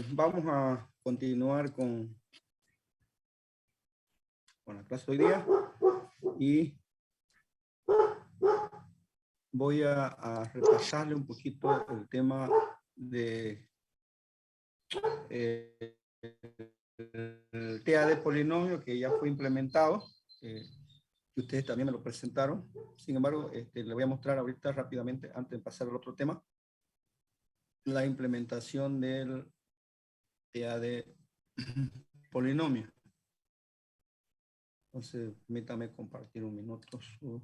Vamos a continuar con la clase de hoy día y voy a repasarle un poquito el tema de el TEA de polinomio que ya fue implementado, que ustedes también me lo presentaron. Sin embargo, le voy a mostrar ahorita rápidamente, antes de pasar al otro tema, la implementación del TEA de polinomio. Entonces, permítame compartir un minuto su...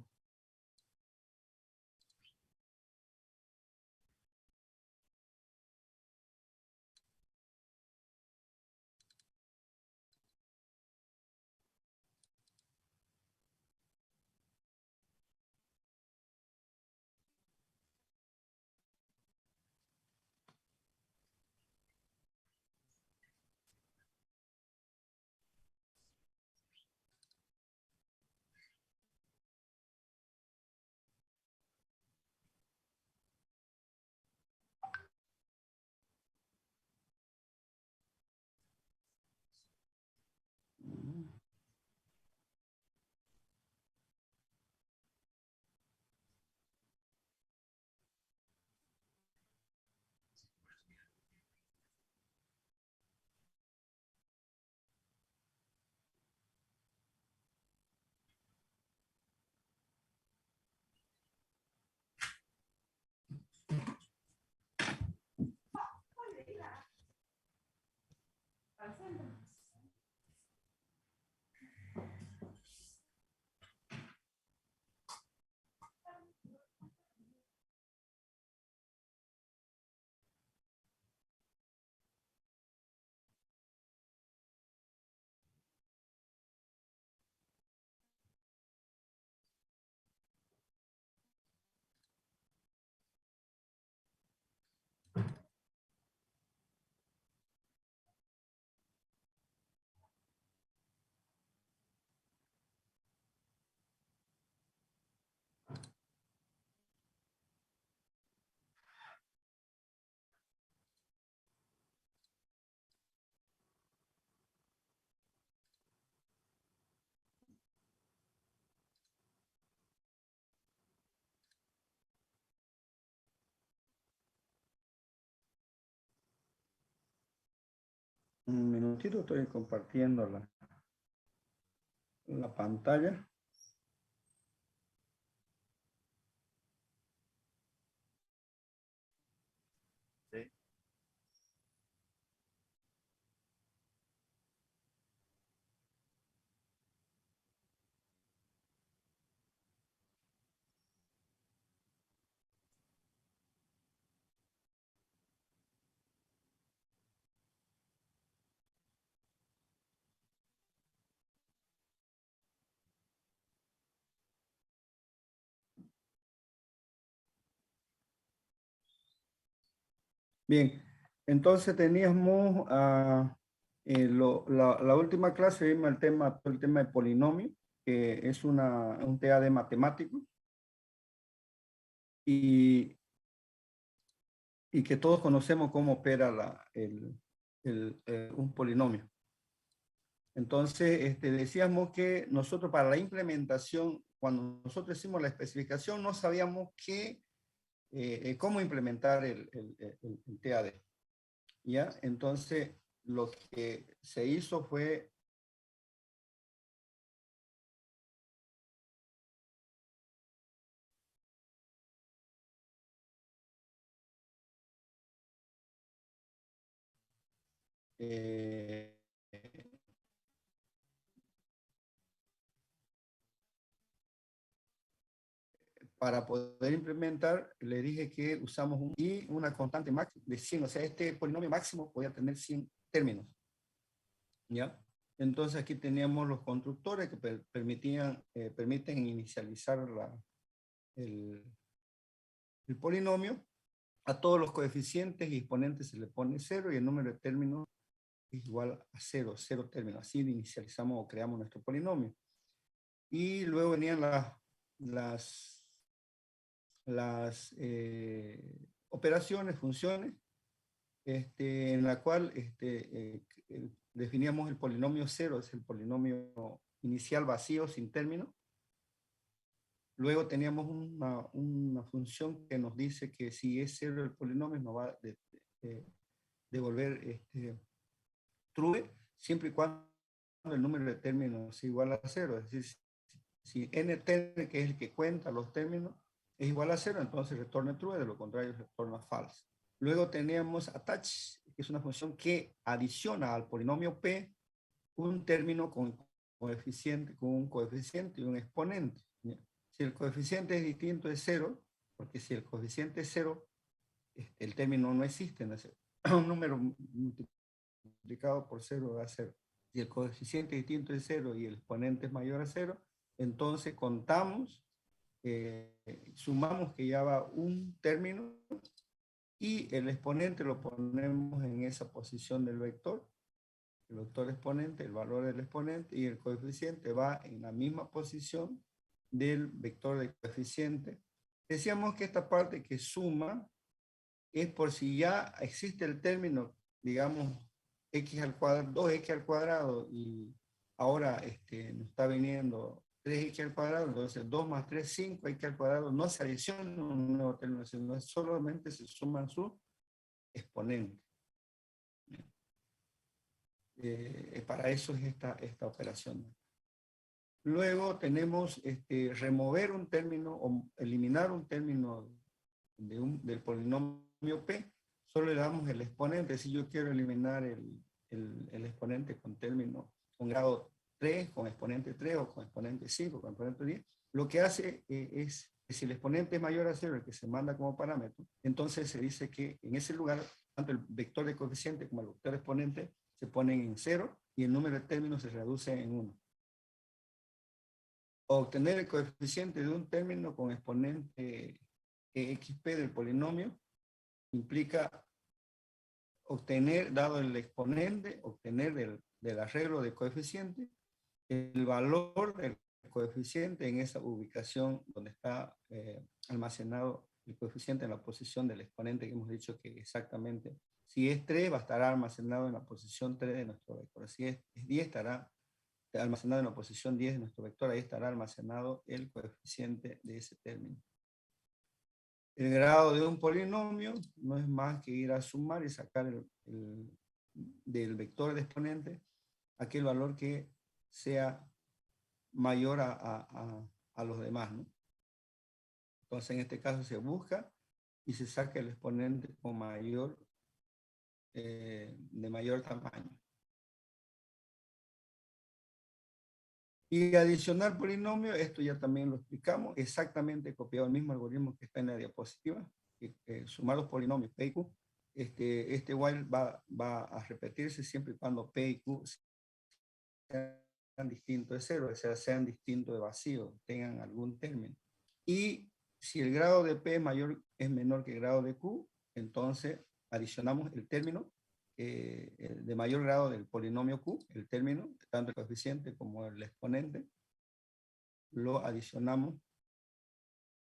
Un minutito, estoy compartiendo la pantalla. Sí. Bien, entonces teníamos la última clase, vimos el tema de polinomio, que es un TEA de matemático y que todos conocemos cómo opera un polinomio. Entonces, decíamos que nosotros para la implementación, cuando nosotros hicimos la especificación, no sabíamos cómo implementar el TAD. ¿Ya? Entonces, lo que se hizo fue para poder implementar, le dije que usamos una constante máxima de 100, o sea, este polinomio máximo podía tener 100 términos. ¿Ya? Entonces aquí teníamos los constructores que permiten inicializar el polinomio. A todos los coeficientes y exponentes se le pone 0 y el número de términos es igual a 0, 0 términos. Así inicializamos o creamos nuestro polinomio. Y luego venían las operaciones, funciones, en la cual definíamos el polinomio cero, es el polinomio inicial vacío sin término. Luego teníamos una función que nos dice que si es cero el polinomio nos va a devolver true, siempre y cuando el número de términos es igual a cero. Es decir, si n término, que es el que cuenta los términos, es igual a cero, entonces retorna true, de lo contrario retorna false. Luego teníamos attach, que es una función que adiciona al polinomio p un término con un coeficiente y un exponente. Si el coeficiente es distinto de cero, porque si el coeficiente es cero, el término no existe, ¿no? Un número multiplicado por cero da cero. Si el coeficiente es distinto de cero y el exponente es mayor a cero, entonces contamos, sumamos que ya va un término y el exponente lo ponemos en esa posición del vector. El vector exponente, el valor del exponente, y el coeficiente va en la misma posición del vector del coeficiente. Decíamos que esta parte que suma es por si ya existe el término, digamos, x al cuadrado, 2x al cuadrado, y ahora nos está viniendo 3x al cuadrado, entonces 2 más 3, 5x al cuadrado, no se adiciona un nuevo término, sino solamente se suman sus exponentes. Para eso es esta operación. Luego tenemos remover un término o eliminar un término del polinomio p. Solo le damos el exponente. Si yo quiero eliminar el exponente con término con grado 3, con exponente 3 o con exponente 5, con exponente 10, lo que hace es que si el exponente es mayor a 0, el que se manda como parámetro, entonces se dice que en ese lugar, tanto el vector de coeficiente como el vector de exponente se ponen en 0 y el número de términos se reduce en 1. Obtener el coeficiente de un término con exponente xp del polinomio implica obtener, dado el exponente, obtener del arreglo de coeficiente, el valor del coeficiente en esa ubicación donde está almacenado el coeficiente en la posición del exponente, que hemos dicho que exactamente, si es 3 va a estar almacenado en la posición 3 de nuestro vector, si es 10 estará almacenado en la posición 10 de nuestro vector, ahí estará almacenado el coeficiente de ese término. El grado de un polinomio no es más que ir a sumar y sacar del vector de exponente aquel valor que sea mayor a los demás, ¿no? Entonces en este caso se busca y se saca el exponente con de mayor tamaño. Y adicionar polinomio, esto ya también lo explicamos, exactamente copiado el mismo algoritmo que está en la diapositiva, sumar los polinomios P y Q. Este while va a repetirse siempre y cuando P y Q sean distintos de cero, o sea, sean distintos de vacío, tengan algún término. Y si el grado de P es menor que el grado de Q, entonces adicionamos el término de mayor grado del polinomio Q, el término, tanto el coeficiente como el exponente, lo adicionamos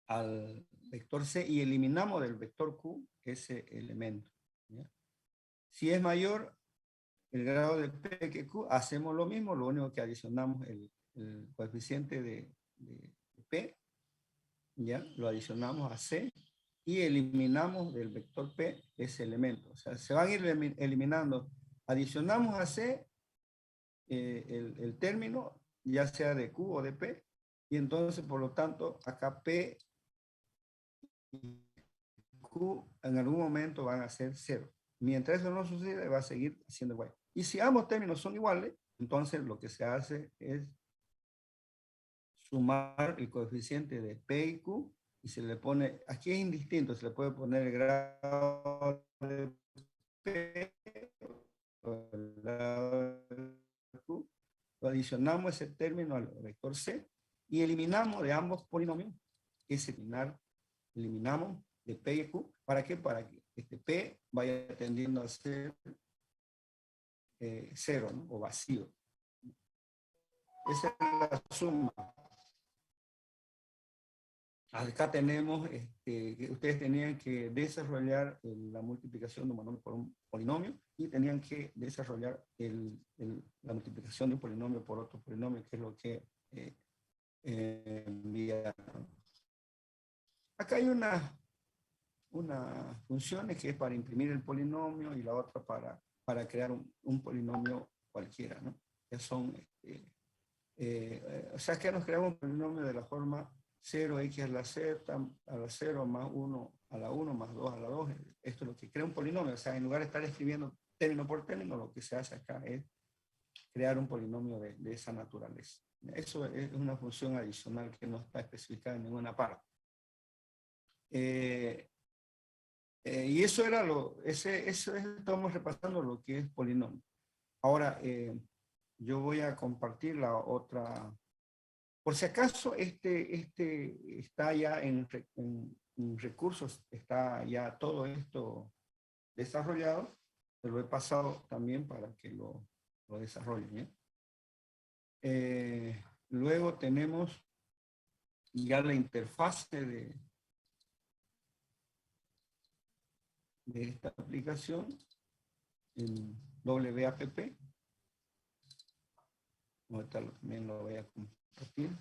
al vector C y eliminamos del vector Q ese elemento, ¿ya? Si es mayor el grado de P que Q, hacemos lo mismo, lo único que adicionamos el coeficiente de P, ¿ya? Lo adicionamos a C y eliminamos del vector P ese elemento. O sea, se van a ir eliminando. Adicionamos a C el término, ya sea de Q o de P, y entonces, por lo tanto, acá P y Q en algún momento van a ser 0. Mientras eso no sucede, va a seguir siendo igual. Y si ambos términos son iguales, entonces lo que se hace es sumar el coeficiente de P y Q y se le pone, aquí es indistinto, se le puede poner el grado de P o el grado de Q, lo adicionamos ese término al vector C y eliminamos de ambos polinomios, que es eliminamos de P y Q, ¿para qué? Para que este P vaya tendiendo a ser 0, ¿no? O vacío. Esa es la suma. Acá tenemos, que ustedes tenían que desarrollar la multiplicación de un monomio por un polinomio y tenían que desarrollar la multiplicación de un polinomio por otro polinomio, que es lo que enviaron. Acá hay una función que es para imprimir el polinomio y la otra para crear un polinomio cualquiera, ¿no? Ya son, o sea que nos creamos un polinomio de la forma 0x a la z a la 0 más 1 a la 1 más 2 a la 2. Esto es lo que crea un polinomio. O sea, en lugar de estar escribiendo término por término, lo que se hace acá es crear un polinomio de esa naturaleza. Eso es una función adicional que no está especificada en ninguna parte. Y eso era eso estamos repasando lo que es polinomio. Ahora, yo voy a compartir la otra. Por si acaso, este está ya en recursos, está ya todo esto desarrollado. Se lo he pasado también para que lo desarrollen. Luego tenemos ya la interfase de esta aplicación en WAPP. Ahorita también lo voy a compartir.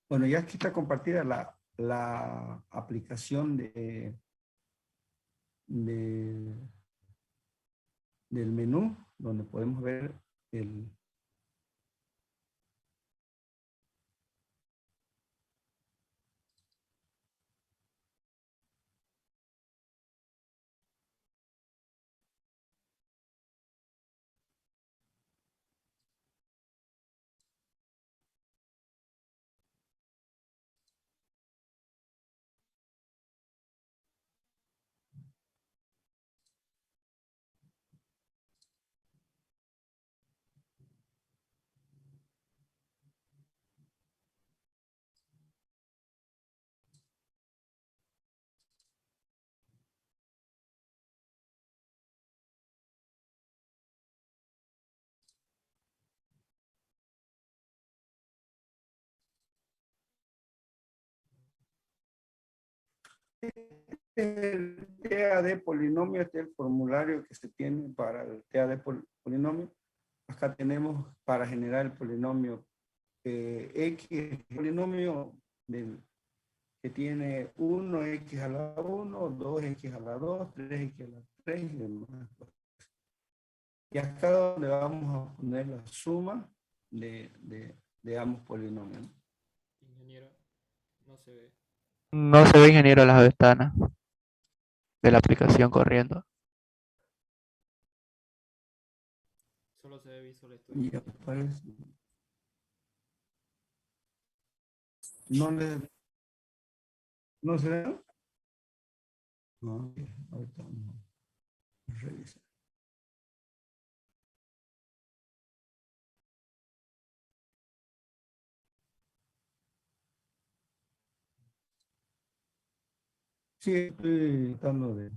Bueno, ya aquí está compartida la aplicación del menú, donde podemos ver el... El TAD polinomio, este es el formulario que se tiene para el TAD polinomio. Acá tenemos para generar el polinomio X, el polinomio que tiene 1x a la 1, 2x a la 2, 3x a la 3 y demás. Y acá donde vamos a poner la suma de ambos polinomios. Ingeniero, no se ve. No se ve, ingeniero, las ventanas de la aplicación corriendo. Solo se ve Visual Studio. Y aparece, no se ve. No, ahorita vamos a revisar. Sí, estoy tratando de...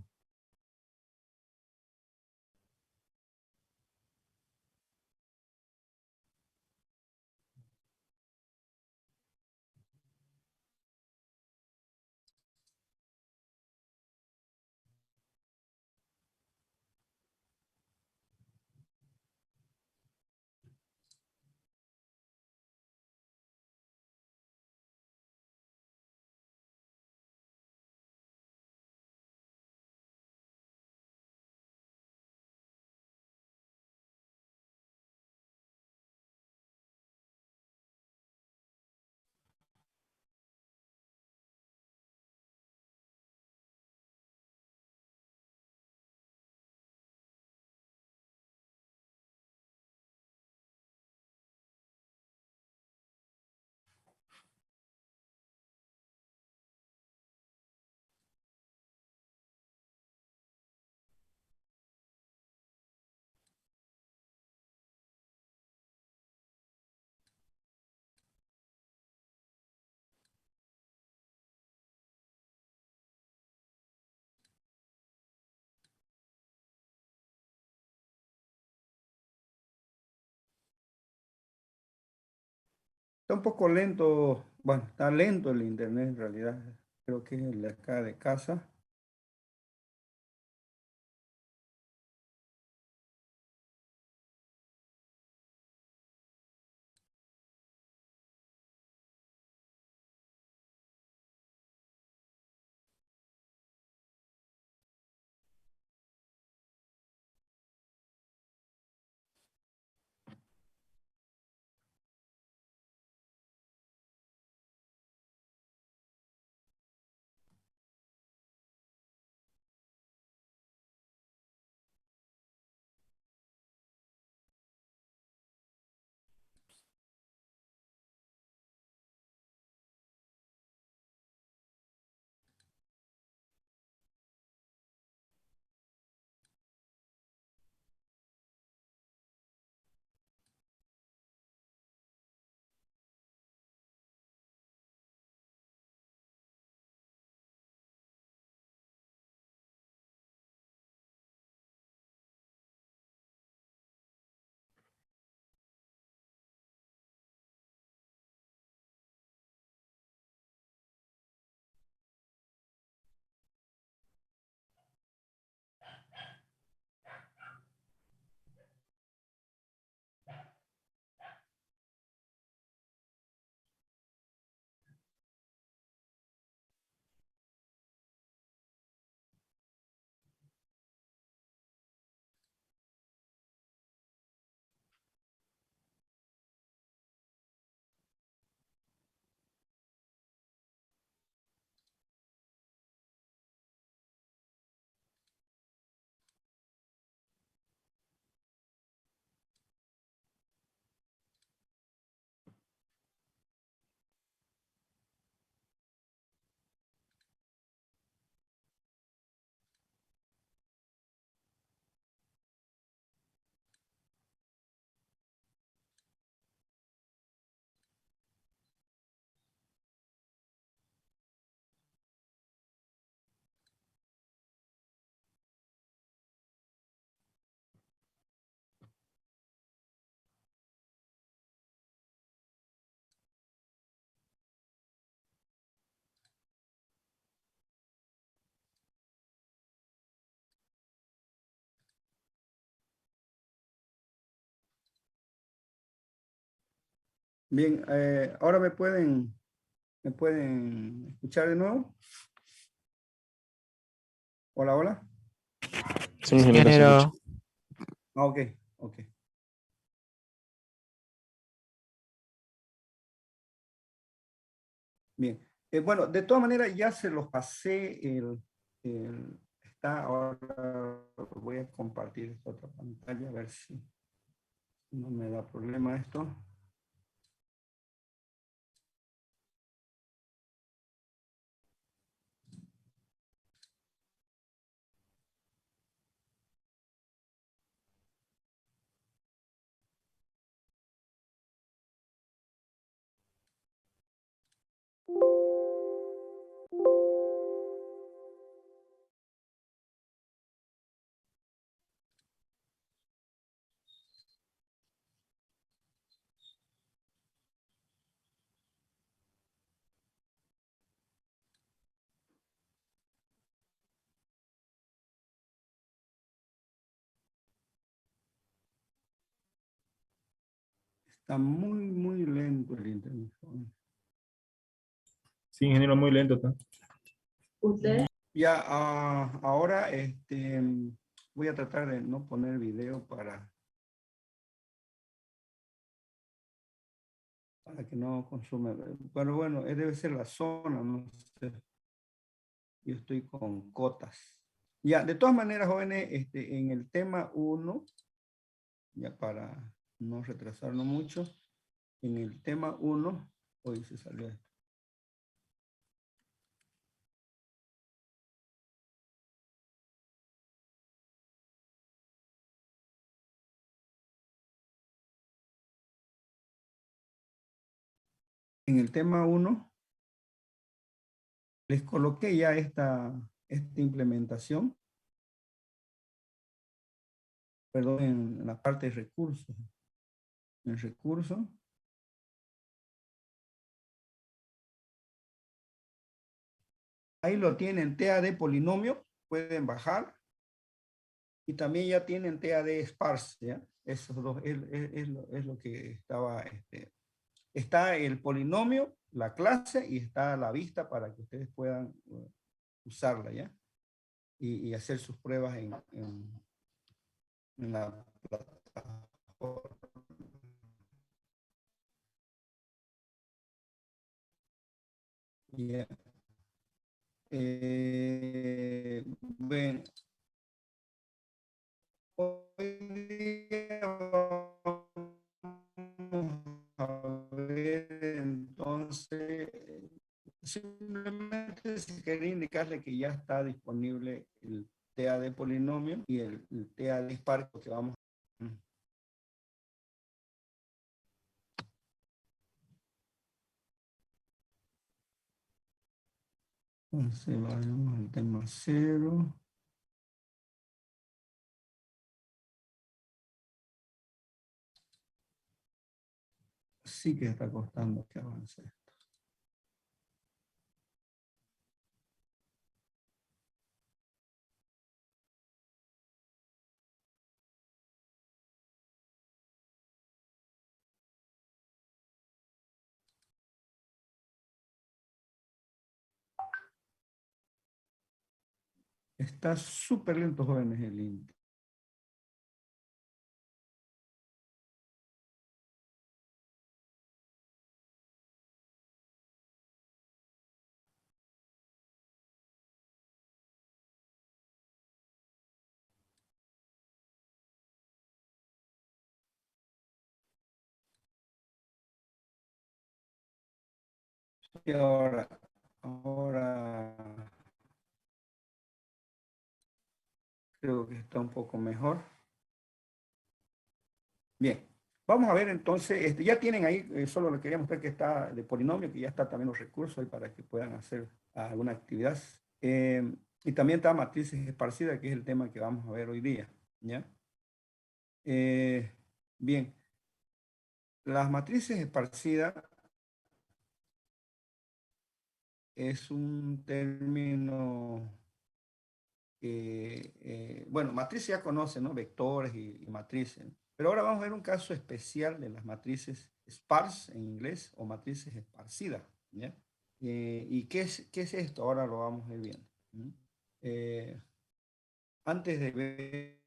Está un poco lento, bueno, está lento el internet en realidad. Creo que es el de acá de casa. Bien, ahora me pueden escuchar de nuevo. Hola, hola. Sí, ingeniero, se escucha. Ingeniero, Ah, ok, ok. Bien. Bueno, de todas maneras ya se los pasé está ahora voy a compartir esta otra pantalla a ver si no me da problema esto. Está muy lento el internet. Sí, ingeniero, muy lento está. Ya, ahora voy a tratar de no poner video para que no consume. Pero bueno, debe ser la zona, no sé. Yo estoy con cotas. Ya, de todas maneras, jóvenes, en el tema uno, ya para no retrasarnos mucho, en el tema uno, hoy se salió esto. En el tema uno, les coloqué ya esta implementación, perdón, en la parte de recursos. En recursos, Ahí lo tienen, TAD polinomio, pueden bajar. Y también ya tienen TAD sparse, ¿ya? Esos dos es lo que estaba, está el polinomio, la clase, y está la vista para que ustedes puedan usarla, ¿ya? Y hacer sus pruebas en la plataforma. Yeah. Bueno, hoy día vamos a ver entonces, simplemente si quería indicarle que ya está disponible el TAD polinomio y el TAD dispar que vamos a... Entonces vamos al tema 0. Sí que está costando que avance esto. Está súper lento, jóvenes, el link. Y ahora creo que está un poco mejor. Bien, vamos a ver entonces, ya tienen ahí, solo les quería mostrar que está de polinomio, que ya está también los recursos ahí para que puedan hacer alguna actividad. Y también está matrices esparcidas, que es el tema que vamos a ver hoy día, ¿ya? Bien, las matrices esparcidas es un término que, bueno, matrices ya conocen, ¿no? Vectores y matrices. Pero ahora vamos a ver un caso especial de las matrices sparse en inglés o matrices esparcidas, ¿ya? ¿Y qué es esto? Ahora lo vamos a ir viendo. Antes de ver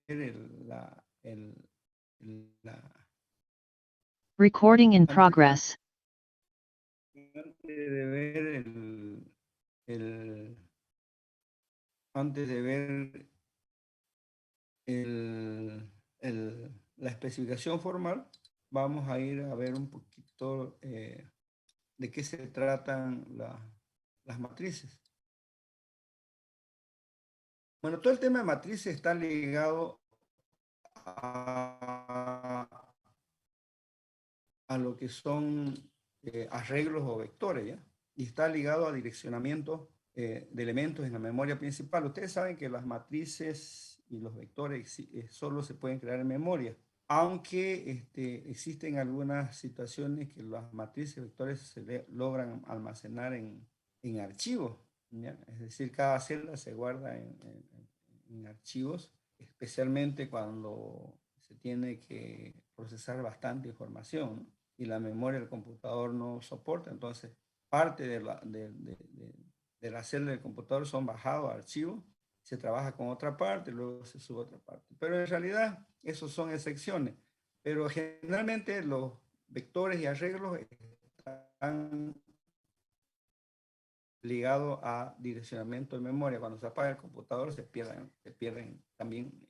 Recording in progress. Antes de ver antes de ver la especificación formal, vamos a ir a ver un poquito de qué se tratan las matrices. Bueno, todo el tema de matrices está ligado a lo que son arreglos o vectores, ¿ya? Y está ligado a direccionamiento de elementos en la memoria principal. Ustedes saben que las matrices y los vectores solo se pueden crear en memoria, aunque existen algunas situaciones que las matrices y vectores se logran almacenar en archivos, ¿ya? Es decir, cada celda se guarda en archivos, especialmente cuando se tiene que procesar bastante información, ¿no? Y la memoria del computador no soporta, entonces parte de la celda del computador son bajados a archivos, se trabaja con otra parte, luego se sube a otra parte. Pero en realidad, esos son excepciones. Pero generalmente los vectores y arreglos están ligados a direccionamiento de memoria. Cuando se apaga el computador se pierden también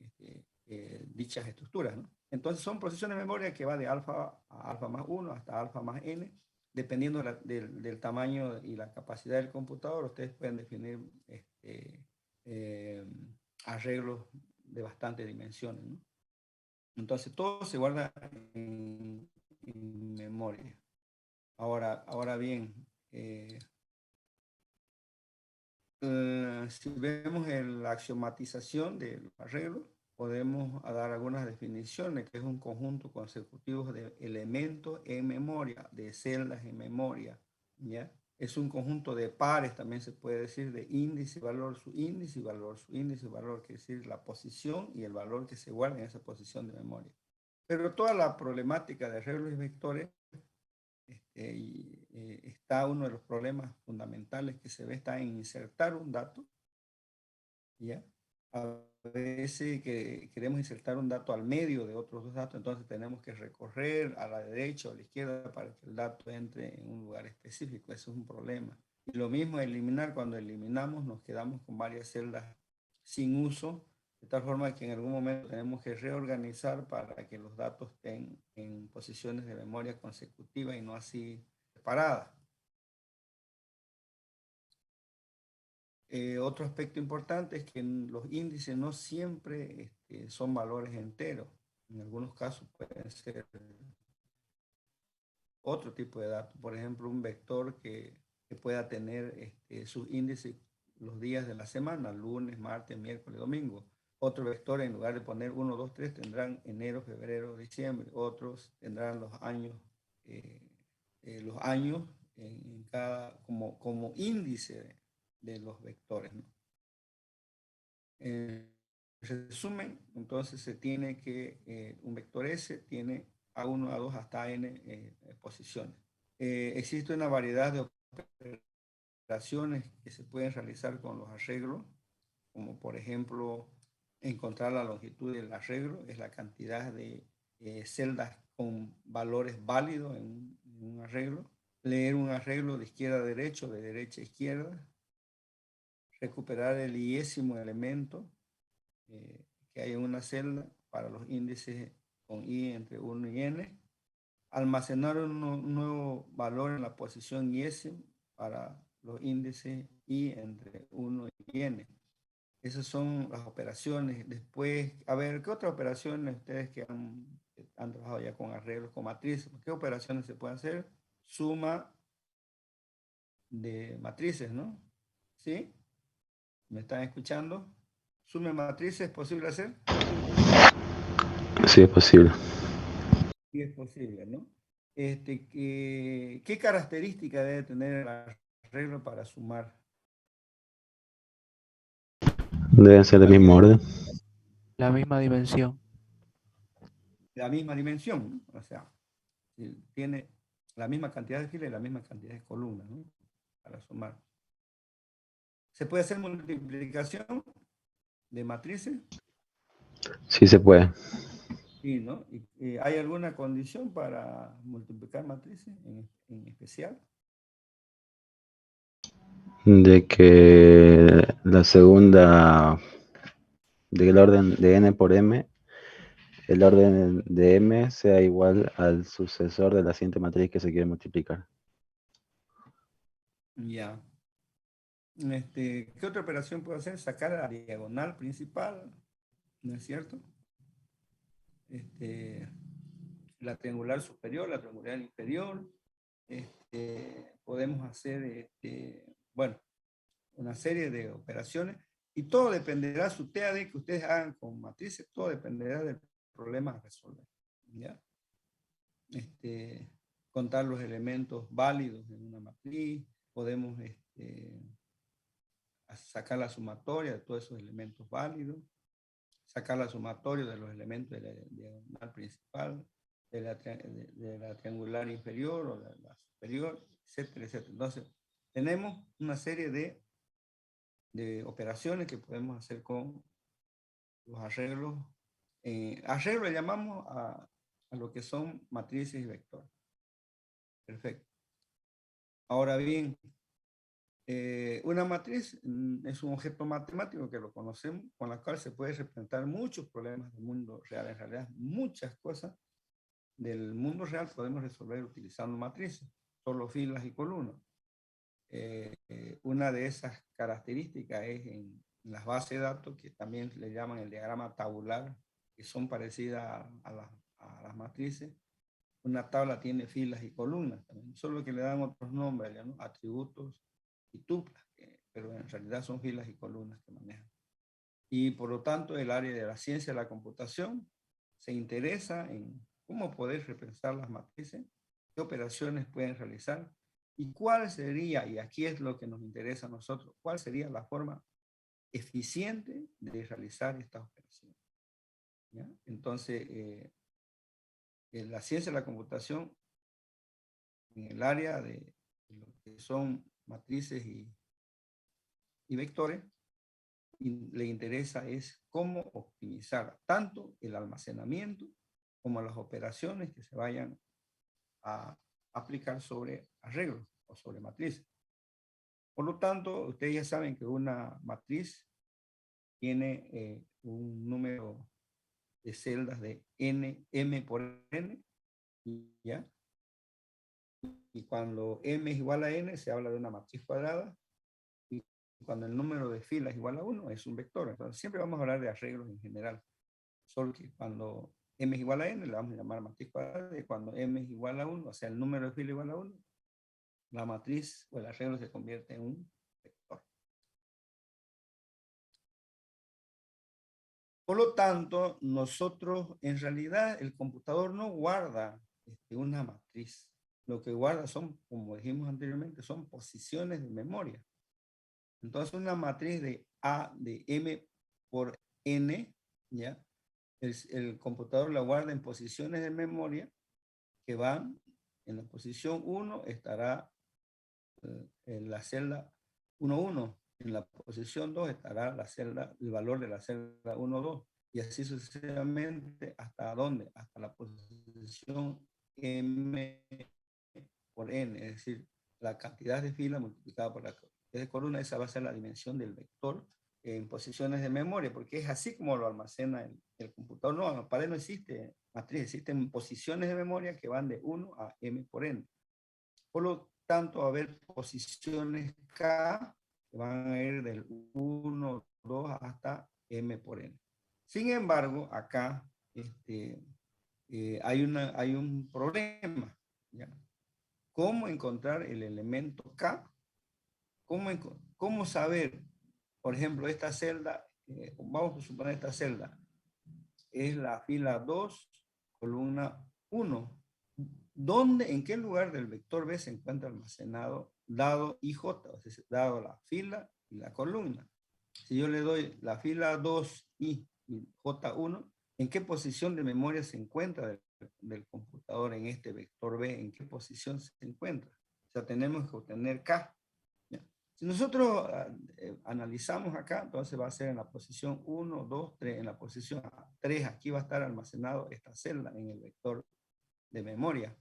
dichas estructuras, ¿no? Entonces son procesiones de memoria que va de alfa a alfa más 1 hasta alfa más n, dependiendo del tamaño y la capacidad del computador. Ustedes pueden definir arreglos de bastantes dimensiones, ¿no? Entonces todo se guarda en memoria. Ahora bien, si vemos la axiomatización del arreglo, podemos dar algunas definiciones, que es un conjunto consecutivo de elementos en memoria, de celdas en memoria, ¿ya? Es un conjunto de pares, también se puede decir, de índice, valor, su índice y valor. Su índice y valor quiere decir la posición y el valor que se guarda en esa posición de memoria. Pero toda la problemática de arreglos y vectores está uno de los problemas fundamentales que se ve está en insertar un dato, ¿ya? A veces que queremos insertar un dato al medio de otros dos datos, entonces tenemos que recorrer a la derecha o a la izquierda para que el dato entre en un lugar específico. Eso es un problema. Y lo mismo eliminar, cuando eliminamos nos quedamos con varias celdas sin uso, de tal forma que en algún momento tenemos que reorganizar para que los datos estén en posiciones de memoria consecutivas y no así separadas. Otro aspecto importante es que los índices no siempre son valores enteros. En algunos casos pueden ser otro tipo de datos. Por ejemplo, un vector que pueda tener sus índices los días de la semana, lunes, martes, miércoles, domingo. Otro vector, en lugar de poner 1, 2, 3, tendrán enero, febrero, diciembre. Otros tendrán los años en cada, como índice de los vectores, ¿no? En resumen, entonces se tiene que un vector S tiene A1, A2 hasta N posiciones. Existe una variedad de operaciones que se pueden realizar con los arreglos, como por ejemplo encontrar la longitud del arreglo, es la cantidad de celdas con valores válidos en un arreglo, leer un arreglo de izquierda a derecha, de derecha a izquierda, recuperar el iésimo elemento que hay en una celda para los índices con i entre 1 y n, almacenar un nuevo valor en la posición iésimo para los índices i entre 1 y n. Esas son las operaciones. Después, a ver, ¿qué otras operaciones ustedes que han trabajado ya con arreglos, con matrices? ¿Qué operaciones se pueden hacer? Suma de matrices, ¿no? ¿Sí? ¿Me están escuchando? ¿Suma de matrices es posible hacer? Sí, es posible. Sí es posible, ¿no? ¿Qué característica debe tener el arreglo para sumar? Deben ser del mismo orden. La misma dimensión. La misma dimensión, ¿no? O sea, tiene la misma cantidad de filas y la misma cantidad de columnas, ¿no? Para sumar. ¿Se puede hacer multiplicación de matrices? Sí se puede. Sí, ¿no? ¿Hay alguna condición para multiplicar matrices en especial? De que la segunda, del orden de n por m, el orden de m sea igual al sucesor de la siguiente matriz que se quiere multiplicar. Ya. ¿Qué otra operación puedo hacer? Sacar a la diagonal principal, ¿no es cierto? La triangular superior, la triangular inferior. Podemos hacer, bueno, una serie de operaciones y todo dependerá, su TAD que ustedes hagan con matrices, todo dependerá del problema a resolver, ¿ya? Contar los elementos válidos en una matriz, podemos sacar la sumatoria de todos esos elementos válidos, sacar la sumatoria de los elementos de la diagonal principal, de la triangular inferior o de la superior, etcétera, etcétera. Entonces, tenemos una serie de operaciones que podemos hacer con los arreglos. Arreglo le llamamos a lo que son matrices y vectores. Perfecto. Ahora bien, una matriz es un objeto matemático que lo conocemos, con la cual se puede representar muchos problemas del mundo real. En realidad, muchas cosas del mundo real podemos resolver utilizando matrices, solo filas y columnas. Una de esas características es en las bases de datos, que también le llaman el diagrama tabular, que son parecidas a las matrices. Una tabla tiene filas y columnas también, solo que le dan otros nombres, ¿no? Atributos y tuplas, pero en realidad son filas y columnas que manejan. Y por lo tanto, el área de la ciencia de la computación se interesa en cómo poder repensar las matrices, qué operaciones pueden realizar ¿Y cuál sería, y aquí es lo que nos interesa a nosotros, cuál sería la forma eficiente de realizar estas operaciones? ¿Ya? Entonces, en la ciencia de la computación, en el área de lo que son matrices y vectores, le interesa es cómo optimizar tanto el almacenamiento como las operaciones que se vayan a aplicar sobre arreglos o sobre matrices. Por lo tanto, ustedes ya saben que una matriz tiene un número de celdas de n, m por n, ¿ya? Y cuando m es igual a n, se habla de una matriz cuadrada, y cuando el número de filas es igual a 1, es un vector. Entonces, siempre vamos a hablar de arreglos en general. Solo que cuando m es igual a n, le vamos a llamar matriz cuadrada, y cuando m es igual a 1, o sea, el número de filas igual a 1, la matriz o el arreglo se convierte en un vector. Por lo tanto, nosotros, en realidad, el computador no guarda una matriz. Lo que guarda son, como dijimos anteriormente, son posiciones de memoria. Entonces, una matriz de A de M por N, ¿ya? El computador la guarda en posiciones de memoria que van en la posición 1, estará en la celda 1, 1. En la posición 2 estará la celda, el valor de la celda 1, 2. Y así sucesivamente, ¿hasta dónde? Hasta la posición M por N, es decir, la cantidad de filas multiplicada por la cantidad de columnas. Esa va a ser la dimensión del vector en posiciones de memoria, porque es así como lo almacena el computador. No, en la pared no existe matriz, existen posiciones de memoria que van de 1 a M por N. Por lo tanto, va a haber posiciones K que van a ir del 1, 2 hasta M por N. Sin embargo, acá hay un problema, ¿ya? ¿Cómo encontrar el elemento K? ¿Cómo saber, por ejemplo, esta celda, vamos a suponer esta celda, es la fila 2, columna 1. ¿Dónde, en qué lugar del vector B se encuentra almacenado dado IJ, o sea, dado la fila y la columna? Si yo le doy la fila 2i y J1, ¿en qué posición de memoria se encuentra del computador en este vector B? ¿En qué posición se encuentra? O sea, tenemos que obtener K. ¿Ya? Si nosotros analizamos acá, entonces va a ser en la posición 1, 2, 3. En la posición 3, aquí va a estar almacenado esta celda en el vector de memoria.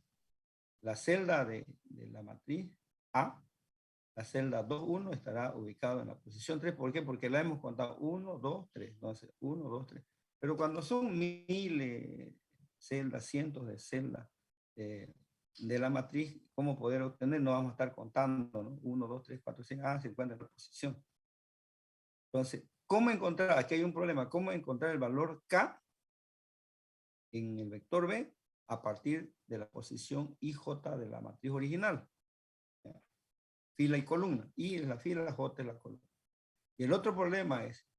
La celda de la matriz A, la celda 2, 1, estará ubicado en la posición 3. ¿Por qué? Porque la hemos contado 1, 2, 3. Entonces, 1, 2, 3. Pero cuando son miles celdas, cientos de celdas de la matriz, ¿cómo poder obtener? No vamos a estar contando, ¿no? 1, 2, 3, 4, 5, se encuentra en la posición. Entonces, ¿cómo encontrar? Aquí hay un problema. ¿Cómo encontrar el valor K en el vector B a partir de la posición IJ de la matriz original? Fila y columna. I es la fila, J es la columna. Y el otro problema es,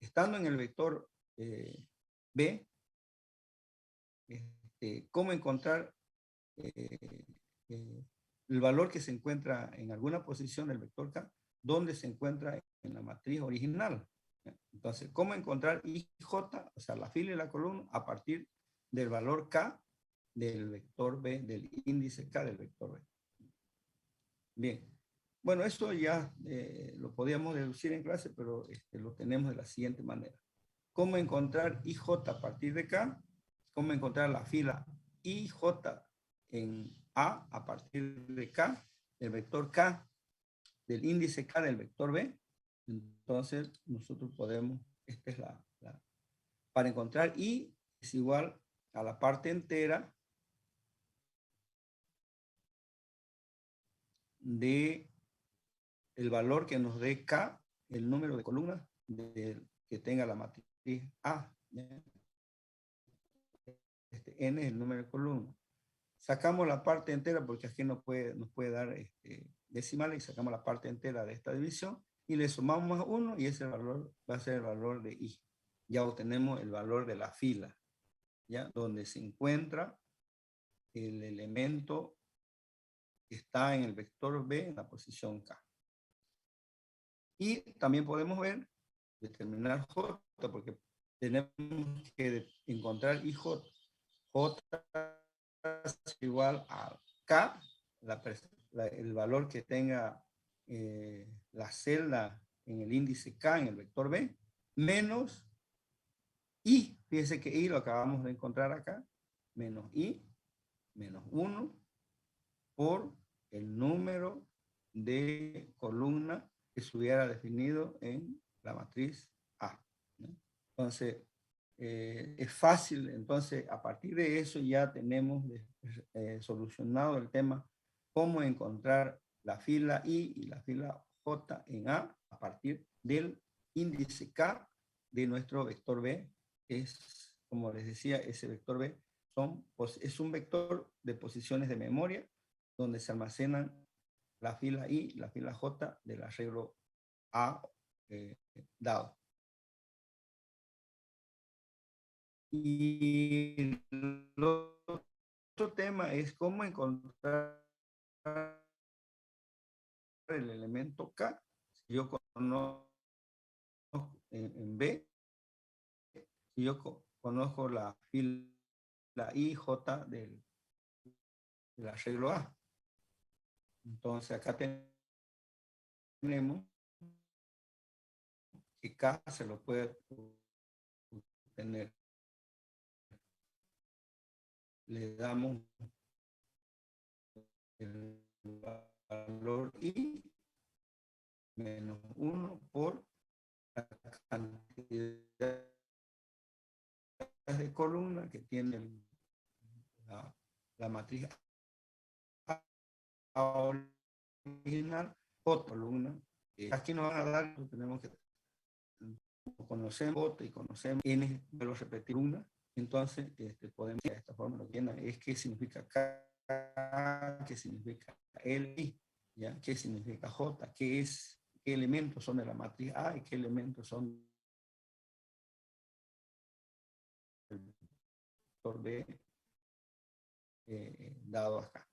estando en el vector B, ¿cómo encontrar el valor que se encuentra en alguna posición del vector K, donde se encuentra en la matriz original? Entonces, ¿cómo encontrar IJ, o sea, la fila y la columna, a partir del valor K del vector B, del índice K del vector B? Bien. Bueno, eso ya lo podíamos deducir en clase, pero lo tenemos de la siguiente manera. ¿Cómo encontrar IJ a partir de K? ¿Cómo encontrar la fila IJ en A partir de K? El vector K del índice K del vector B. Entonces, nosotros podemos, esta es para encontrar I es igual a la parte entera de el valor que nos dé K, el número de columnas que tenga la matriz A. N es el número de columnas. Sacamos la parte entera porque aquí nos puede dar decimales, y sacamos la parte entera de esta división y le sumamos a 1 y ese valor va a ser el valor de I. Ya obtenemos el valor de la fila, ¿ya? Donde se encuentra el elemento que está en el vector B en la posición K. Y también podemos ver, determinar J, porque tenemos que encontrar IJ. J es igual a K, el valor que tenga la celda en el índice K en el vector B, menos I. Fíjense que I lo acabamos de encontrar acá, menos I, menos 1, por el número de columna que se hubiera definido en la matriz A, ¿no? Entonces, es fácil. Entonces, a partir de eso ya tenemos solucionado el tema, cómo encontrar la fila I y la fila J en A partir del índice K de nuestro vector B. Es, como les decía, ese vector B es un vector de posiciones de memoria donde se almacenan la fila I y la fila J del arreglo A dado. Y el otro tema es cómo encontrar el elemento K. Si yo conozco en B, si yo conozco la fila I, J del arreglo A. Entonces acá tenemos que K se lo puede obtener. Le damos el valor I menos 1 por la cantidad de columna que tiene la matriz A original por columna. Aquí nos van a dar, tenemos que conocemos J y conocemos N, pero repetir una. Entonces, podemos de esta forma lo que es qué significa K, qué significa L, ¿ya? Qué significa J, qué elementos son de la matriz A y qué elementos son del vector B dado acá.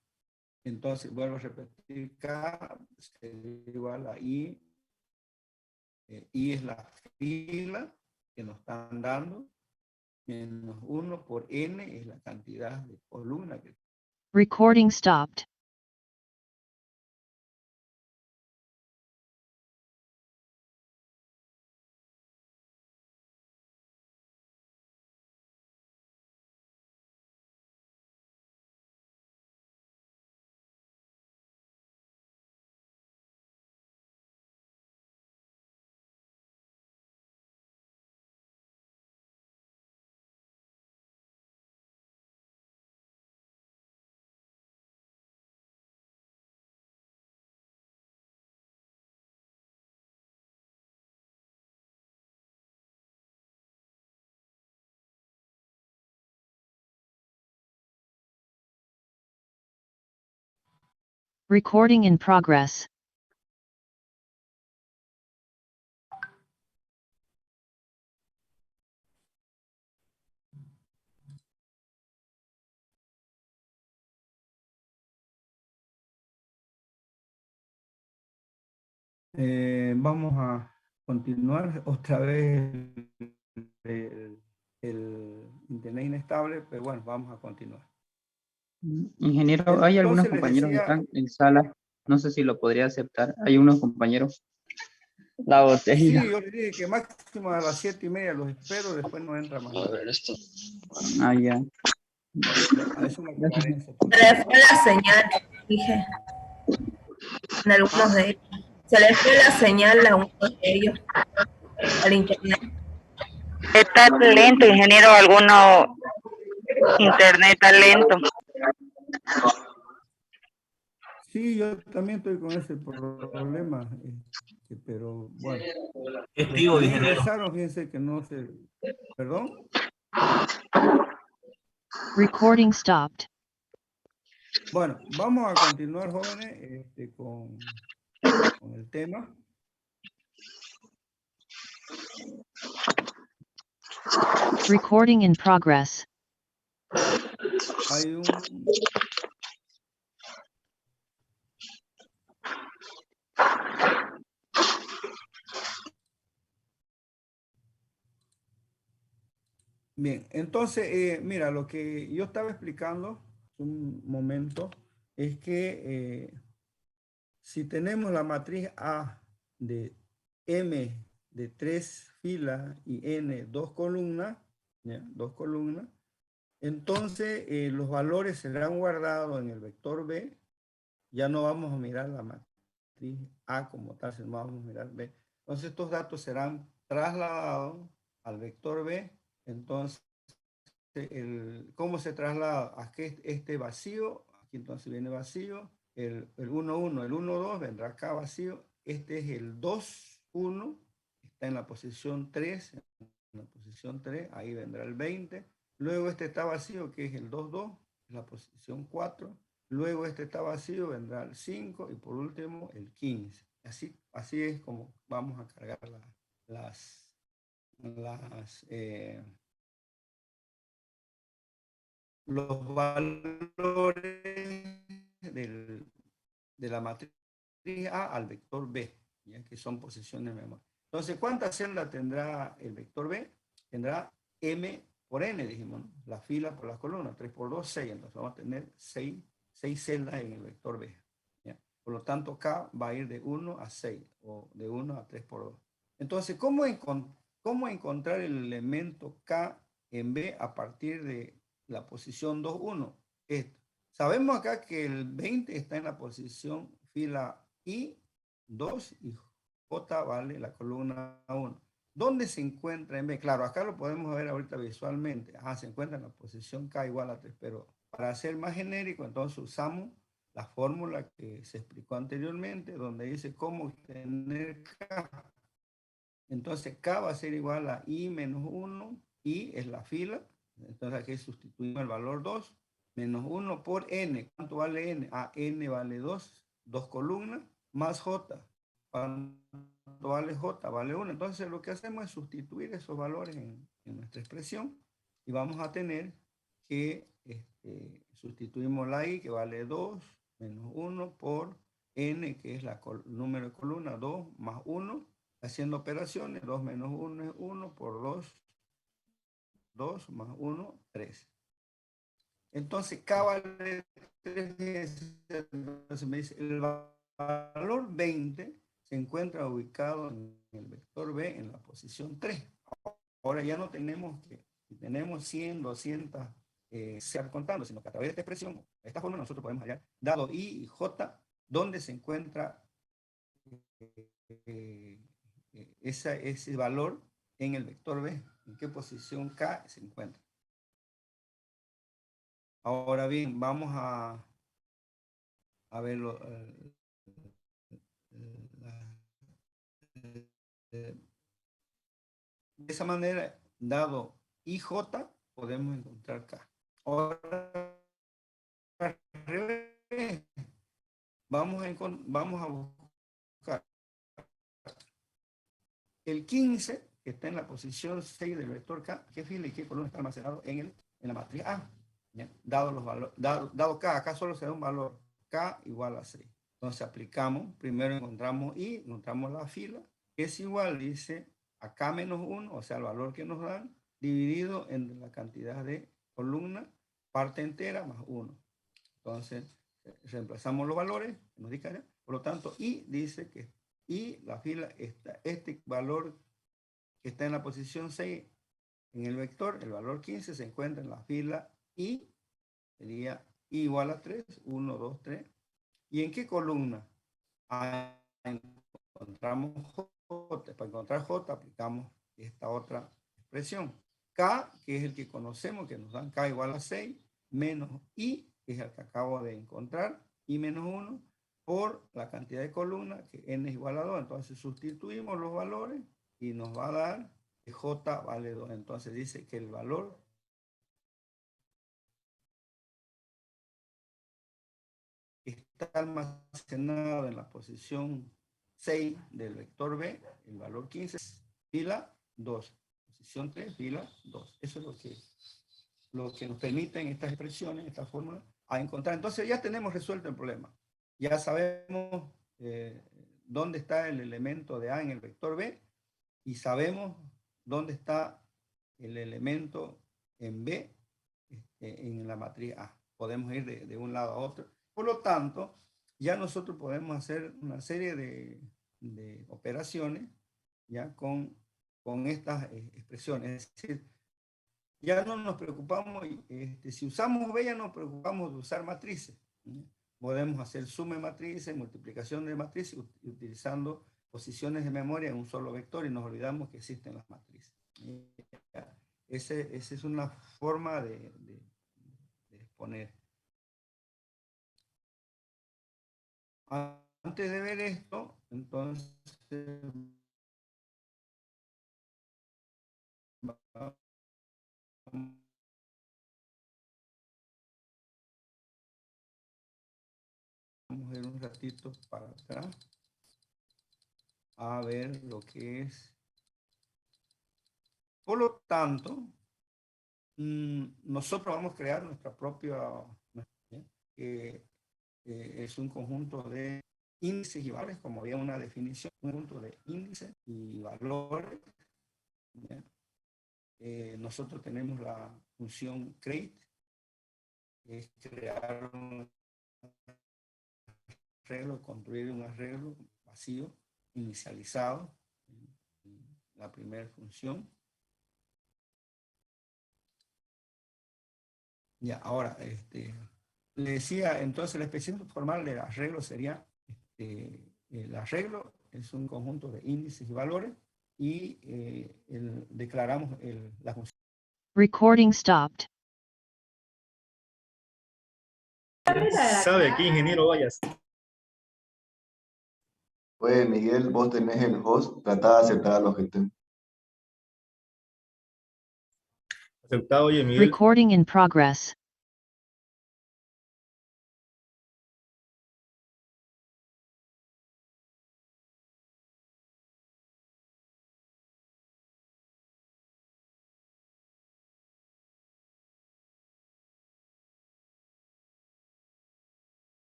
Entonces, vuelvo a repetir, K sería igual a I. I es la fila que nos están dando, menos 1 por N es la cantidad de columna que... Recording stopped. Recording in progress. Vamos a continuar otra vez el internet inestable, pero bueno, vamos a continuar. Ingeniero, hay algunos Entonces les compañeros que decía, están en sala, no sé si lo podría aceptar. Hay unos compañeros. La botella. sí, yo les dije que máximo a las 7:30 los espero, después no entra más. A ver esto. Ah, ya. Es una conferencia. Se les fue la señal, dije. En algunos de ellos. Se les fue la señal a uno de ellos. Al internet. Está lento, ingeniero, alguno internet está lento. Sí, yo también estoy con ese problema, pero bueno. Testigo, ingeniero. Ingresaron, fíjense que no se... ¿Perdón? Recording stopped. Bueno, vamos a continuar, jóvenes, con el tema. Recording in progress. Hay Bien, entonces, mira, lo que yo estaba explicando un momento es que si tenemos la matriz A de M de 3 filas y N 2 columnas, ¿ya? 2 columnas, entonces los valores serán guardados en el vector B. Ya no vamos a mirar la matriz A como tal, sino vamos a mirar B. Entonces estos datos serán trasladados al vector B. Entonces, ¿cómo se traslada? Aquí este vacío, aquí entonces viene vacío, el 1, 1, el 1, 2 vendrá acá vacío, este es el 2, 1, está en la posición 3, ahí vendrá el 20, luego este está vacío que es el 2, 2, en la posición 4, luego este está vacío, vendrá el 5 y por último el 15. Así es como vamos a cargar los valores de la matriz A al vector B, ¿ya? Que son posiciones de memoria. Entonces, ¿cuántas celdas tendrá el vector B? Tendrá M por N, dijimos, ¿no? La fila por las columnas, 3 por 2, 6. Entonces vamos a tener 6 celdas en el vector B, ¿ya? Por lo tanto, K va a ir de 1 a 6 o de 1 a 3 por 2. Entonces, ¿cómo encontrar el elemento K en B a partir de la posición 2, 1? Sabemos acá que el 20 está en la posición fila I, 2 y J vale la columna 1. ¿Dónde se encuentra en B? Claro, acá lo podemos ver ahorita visualmente. Se encuentra en la posición K igual a 3, pero para ser más genérico, entonces usamos la fórmula que se explicó anteriormente, donde dice cómo obtener K. Entonces K va a ser igual a I menos 1, I es la fila, entonces aquí sustituimos el valor 2, menos 1 por N. ¿Cuánto vale N? N vale 2 columnas, más J. ¿Cuánto vale J? Vale 1. Entonces lo que hacemos es sustituir esos valores en nuestra expresión y vamos a tener que sustituimos la I que vale 2 menos 1 por N que es el número de columna 2 más 1. Haciendo operaciones, 2 menos 1 es 1 por 2 más 1, 3. Entonces, K vale 3. Entonces me dice, el valor 20 se encuentra ubicado en el vector B en la posición 3. Ahora ya no tenemos que, si tenemos 100, 200, ser contando, sino que a través de esta expresión, de esta forma nosotros podemos hallar, dado I y J, dónde se encuentra ese valor en el vector B, en qué posición K se encuentra. Ahora bien, vamos a verlo. De esa manera, dado IJ, podemos encontrar K. Ahora, vamos a buscar el 15, que está en la posición 6 del vector K, qué fila y qué columna está almacenado en la matriz A. ¿Ya? Dado los valores, dado K, acá solo se da un valor K igual a 6. Entonces aplicamos, primero encontramos I, encontramos la fila, que es igual, dice, a K menos 1, o sea, el valor que nos dan, dividido entre la cantidad de columnas, parte entera más 1. Entonces, reemplazamos los valores, nos dice, por lo tanto, I dice que y la fila está, este valor que está en la posición 6 en el vector, el valor 15 se encuentra en la fila I, sería I igual a 3, 1, 2, 3. ¿Y en qué columna? Encontramos J. Para encontrar J aplicamos esta otra expresión. K, que es el que conocemos, que nos dan K igual a 6, menos I, que es el que acabo de encontrar, I menos 1, por la cantidad de columnas, que N es igual a 2. Entonces sustituimos los valores y nos va a dar que J vale 2. Entonces dice que el valor está almacenado en la posición 6 del vector B, el valor 15, fila 2. Posición 3, fila 2. Eso es lo que nos permiten estas expresiones, esta fórmula, a encontrar. Entonces ya tenemos resuelto el problema. Ya sabemos dónde está el elemento de A en el vector B y sabemos dónde está el elemento en B en la matriz A. Podemos ir de un lado a otro. Por lo tanto, ya nosotros podemos hacer una serie de operaciones ya con estas expresiones. Es decir, ya no nos preocupamos, si usamos B ya nos preocupamos de usar matrices. Podemos hacer suma de matrices, multiplicación de matrices, utilizando posiciones de memoria en un solo vector y nos olvidamos que existen las matrices. Esa es una forma de exponer. Antes de ver esto, entonces vamos a ir un ratito para atrás a ver lo que es. Por lo tanto, nosotros vamos a crear nuestra propia, es un conjunto de índices y valores, como había una definición, un conjunto de índices y valores. Nosotros tenemos la función create, es crear un arreglo, construir un arreglo vacío, inicializado, la primera función. Ya, ahora, le decía, entonces la expresión formal del arreglo sería, el arreglo es un conjunto de índices y valores y declaramos la función. Recording stopped. ¿Sabe qué ingeniero vayas? Oye, Miguel, vos tenés el host, tratá de aceptar a los que estén. Aceptado, oye, Miguel. Recording in progress.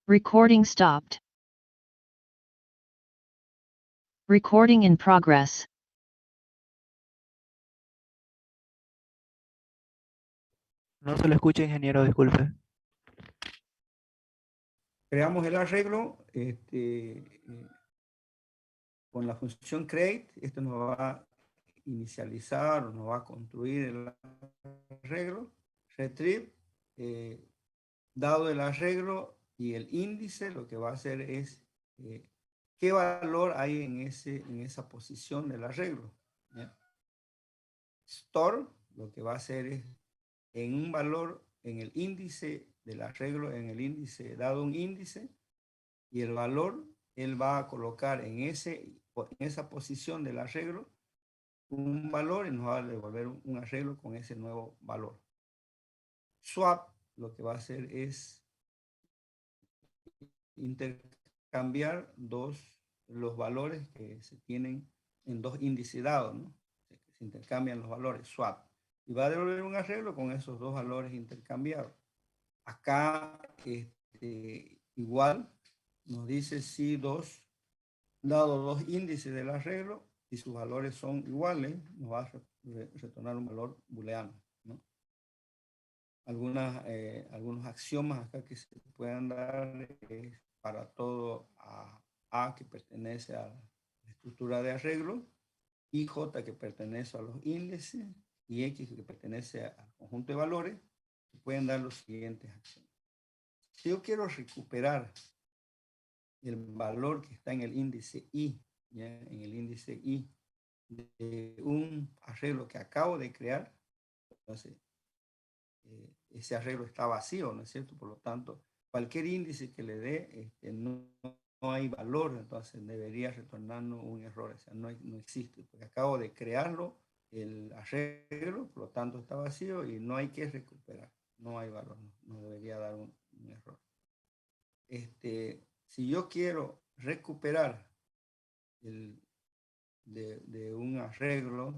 Recording stopped. Recording in progress. No se lo escucha, ingeniero, disculpe. Creamos el arreglo con la función create. Esto nos va a inicializar o nos va a construir el arreglo. Retrieve, dado el arreglo y el índice, lo que va a hacer es qué valor hay en esa posición del arreglo. ¿Ya? Store, lo que va a hacer es en un valor, en el índice del arreglo, en el índice, dado un índice, y el valor, él va a colocar en esa posición del arreglo un valor y nos va a devolver un arreglo con ese nuevo valor. Swap, lo que va a hacer es intercambiar los valores que se tienen en dos índices dados, ¿no? Se intercambian los valores, swap. Y va a devolver un arreglo con esos dos valores intercambiados. Acá, igual, nos dice si dado dos índices del arreglo, y sus valores son iguales, nos va a retornar un valor booleano, ¿no? Algunos axiomas acá que se puedan dar para todo A que pertenece a la estructura de arreglo, y J que pertenece a los índices, y X que pertenece al conjunto de valores, se pueden dar los siguientes axiomas. Si yo quiero recuperar el valor que está en el índice I, ¿ya? En el índice I de un arreglo que acabo de crear, entonces ese arreglo está vacío, ¿no es cierto? Por lo tanto, cualquier índice que le dé no hay valor, entonces debería retornarnos un error, o sea, no existe, porque acabo de crearlo, el arreglo, por lo tanto está vacío y no hay que recuperar, no hay valor, no debería dar un error. Si yo quiero recuperar de un arreglo,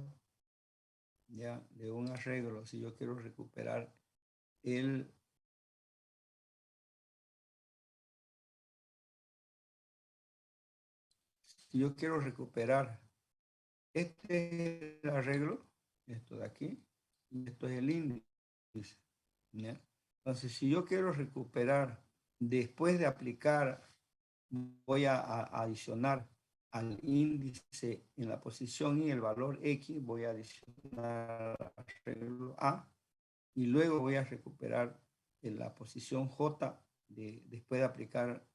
ya, de un arreglo, si yo quiero recuperar el si yo quiero recuperar, este es el arreglo, esto de aquí, y esto es el índice, ¿ya? Entonces, si yo quiero recuperar, después de aplicar, voy a adicionar al índice en la posición Y el valor X, voy a adicionar al arreglo A, y luego voy a recuperar en la posición J después de aplicar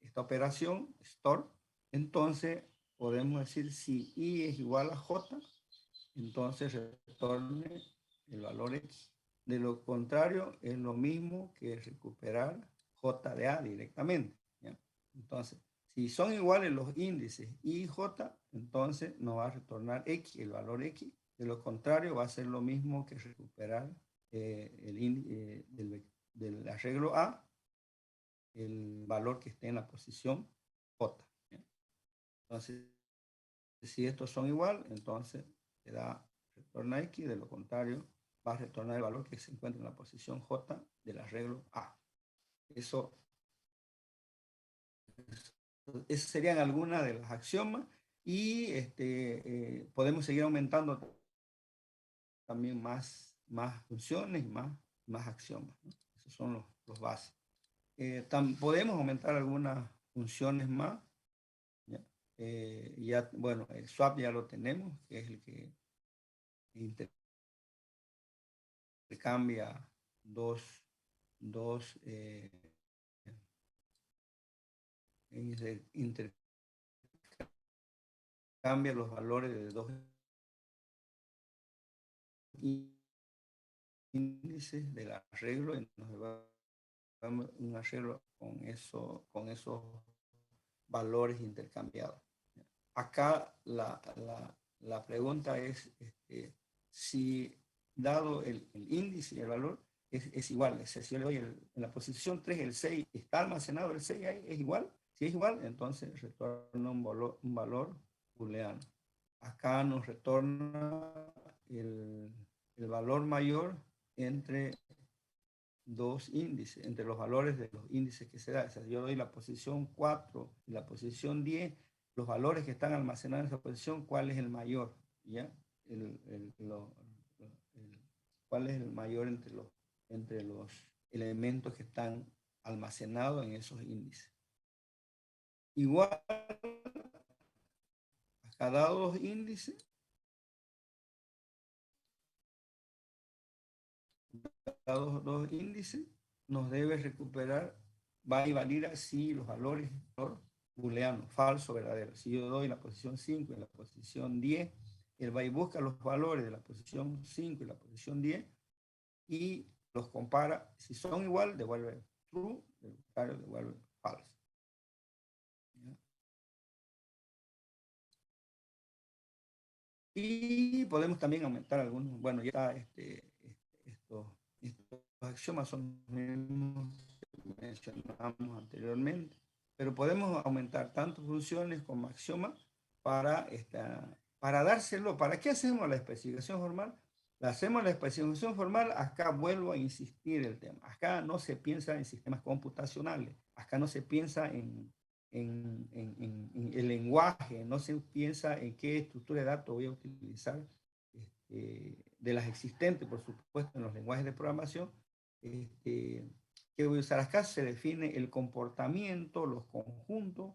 esta operación, store. Entonces, podemos decir si Y es igual a J, entonces retorne el valor X. De lo contrario, es lo mismo que recuperar J de A directamente, ¿ya? Entonces, si son iguales los índices Y y J, entonces nos va a retornar X, el valor X. De lo contrario, va a ser lo mismo que recuperar del arreglo A, el valor que esté en la posición J, ¿ya? Entonces, si estos son igual, entonces te da retorna X, de lo contrario, va a retornar el valor que se encuentra en la posición J del arreglo A. Esas serían algunas de las axiomas, y podemos seguir aumentando también más funciones y más axiomas, ¿no? Esos son los bases. Podemos aumentar algunas funciones más, ¿ya? Bueno, el swap ya lo tenemos, que es el que intercambia intercambia los valores de dos índices del arreglo, y nos va a un arreglo con esos valores intercambiados. Acá la pregunta es si dado el índice y el valor es igual. O sea, si yo le doy en la posición 3 el 6, ¿está almacenado el 6 ahí? ¿Es igual? Si es igual, entonces retorna un valor booleano. Acá nos retorna el valor mayor entre dos índices, entre los valores de los índices que se da. O sea, yo doy la posición 4 y la posición 10, los valores que están almacenados en esa posición, ¿cuál es el mayor? ¿Ya? ¿Cuál es el mayor entre los elementos que están almacenados en esos índices? Igual, a cada dos índices, dos índices, nos debe recuperar, va a validar si los valores booleanos, falso, verdadero. Si yo doy la posición 5 y la posición 10, él va y busca los valores de la posición 5 y la posición 10 y los compara. Si son igual, devuelve true, el contrario devuelve false. ¿Ya? Y podemos también aumentar algunos, bueno, ya estos axiomas son los mismos que mencionamos anteriormente, pero podemos aumentar tanto funciones como axiomas para dárselo. ¿Para qué hacemos la especificación formal? Hacemos la especificación formal, acá vuelvo a insistir el tema. Acá no se piensa en sistemas computacionales, acá no se piensa en el lenguaje, no se piensa en qué estructura de datos voy a utilizar, de las existentes, por supuesto, en los lenguajes de programación. ¿Qué voy a usar acá? Se define el comportamiento, los conjuntos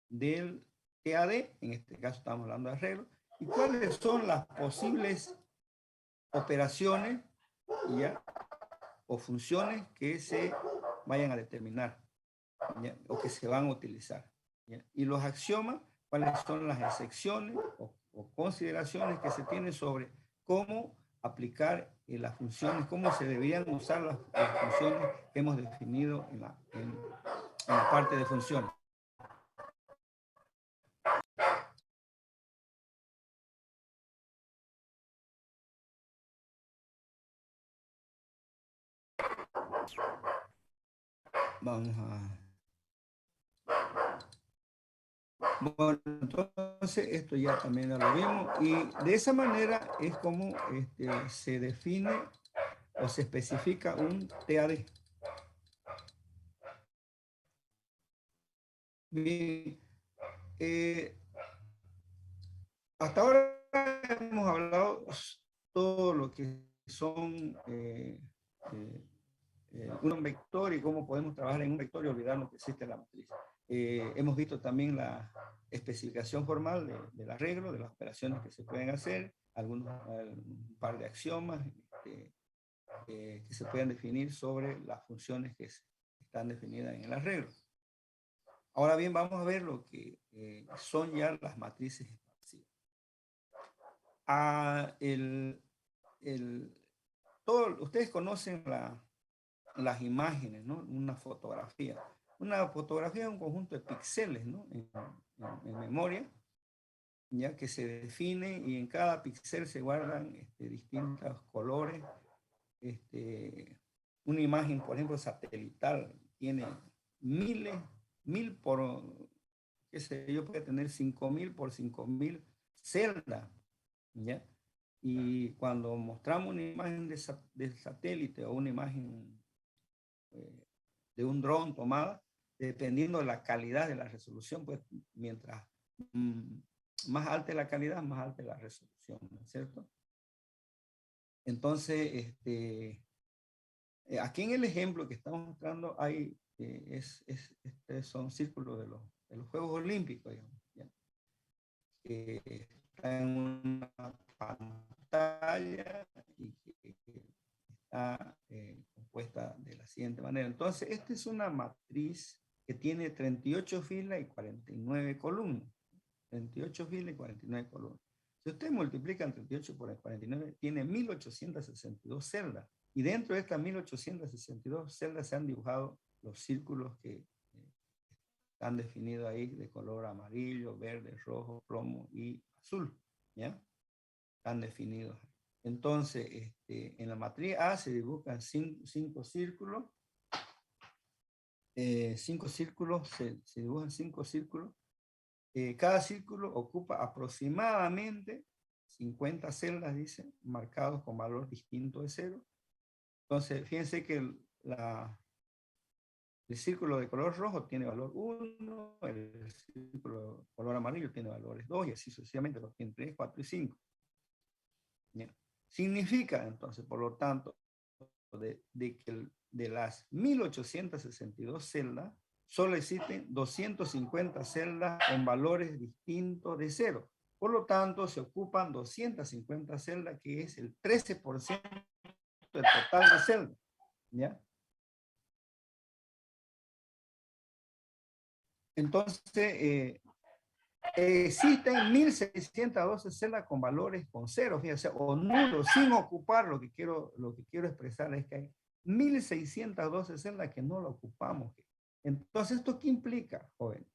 del TAD, en este caso estamos hablando de arreglo, y cuáles son las posibles operaciones, ¿ya?, o funciones que se vayan a determinar, ¿ya?, o que se van a utilizar, ¿ya? Y los axiomas, cuáles son las excepciones o consideraciones que se tienen sobre cómo aplicar las funciones, cómo se deberían usar las funciones que hemos definido en la parte de funciones. Vamos a... Bueno, entonces esto ya también lo vimos, y de esa manera es como se define o se especifica un TAD. Bien, Hasta ahora hemos hablado todo lo que son un vector y cómo podemos trabajar en un vector y olvidarnos que existe la matriz. Hemos visto también la especificación formal del arreglo, de las operaciones que se pueden hacer, un par de axiomas que se pueden definir sobre las funciones que están definidas en el arreglo. Ahora bien, vamos a ver lo que son ya las matrices expansivas. Ustedes conocen las imágenes, ¿no? Una fotografía. Una fotografía es un conjunto de píxeles, ¿no? En memoria, ya que se define y en cada píxel se guardan distintos colores. Una imagen, por ejemplo, satelital, tiene mil por, qué sé yo, puede tener 5.000 por 5.000 celdas, ¿ya? Y cuando mostramos una imagen de satélite o una imagen de un dron tomada, dependiendo de la calidad de la resolución, pues mientras más alta es la calidad, más alta es la resolución, ¿no es cierto? Entonces, aquí en el ejemplo que estamos mostrando hay, son círculos de los Juegos Olímpicos, digamos, ¿ya? Está en una pantalla y que está compuesta de la siguiente manera. Entonces, esta es una matriz que tiene 38 filas y 49 columnas. 38 filas y 49 columnas. Si ustedes multiplican 38 por 49, tiene 1862 celdas. Y dentro de estas 1862 celdas se han dibujado los círculos que están definidos ahí de color amarillo, verde, rojo, plomo y azul. ¿Ya? Están definidos. Entonces, en la matriz A se dibujan 5 círculos. 5 círculos, se dibujan 5 círculos. Cada círculo ocupa aproximadamente 50 celdas, dice, marcados con valor distinto de 0. Entonces, fíjense que el círculo de color rojo tiene valor 1, el círculo de color amarillo tiene valores 2, y así sucesivamente los tiene 3, 4 y 5. Bien. Significa, entonces, por lo tanto, de que de las 1862 celdas, solo existen 250 celdas con valores distintos de 0. Por lo tanto, se ocupan 250 celdas, que es el 13% del total de celdas. ¿Ya? Entonces, existen 1612 celdas con valores con 0, fíjense, o nulos, sin ocupar. Lo que quiero expresar es que hay 1612 celdas que no lo ocupamos. Entonces, ¿esto qué implica, joven?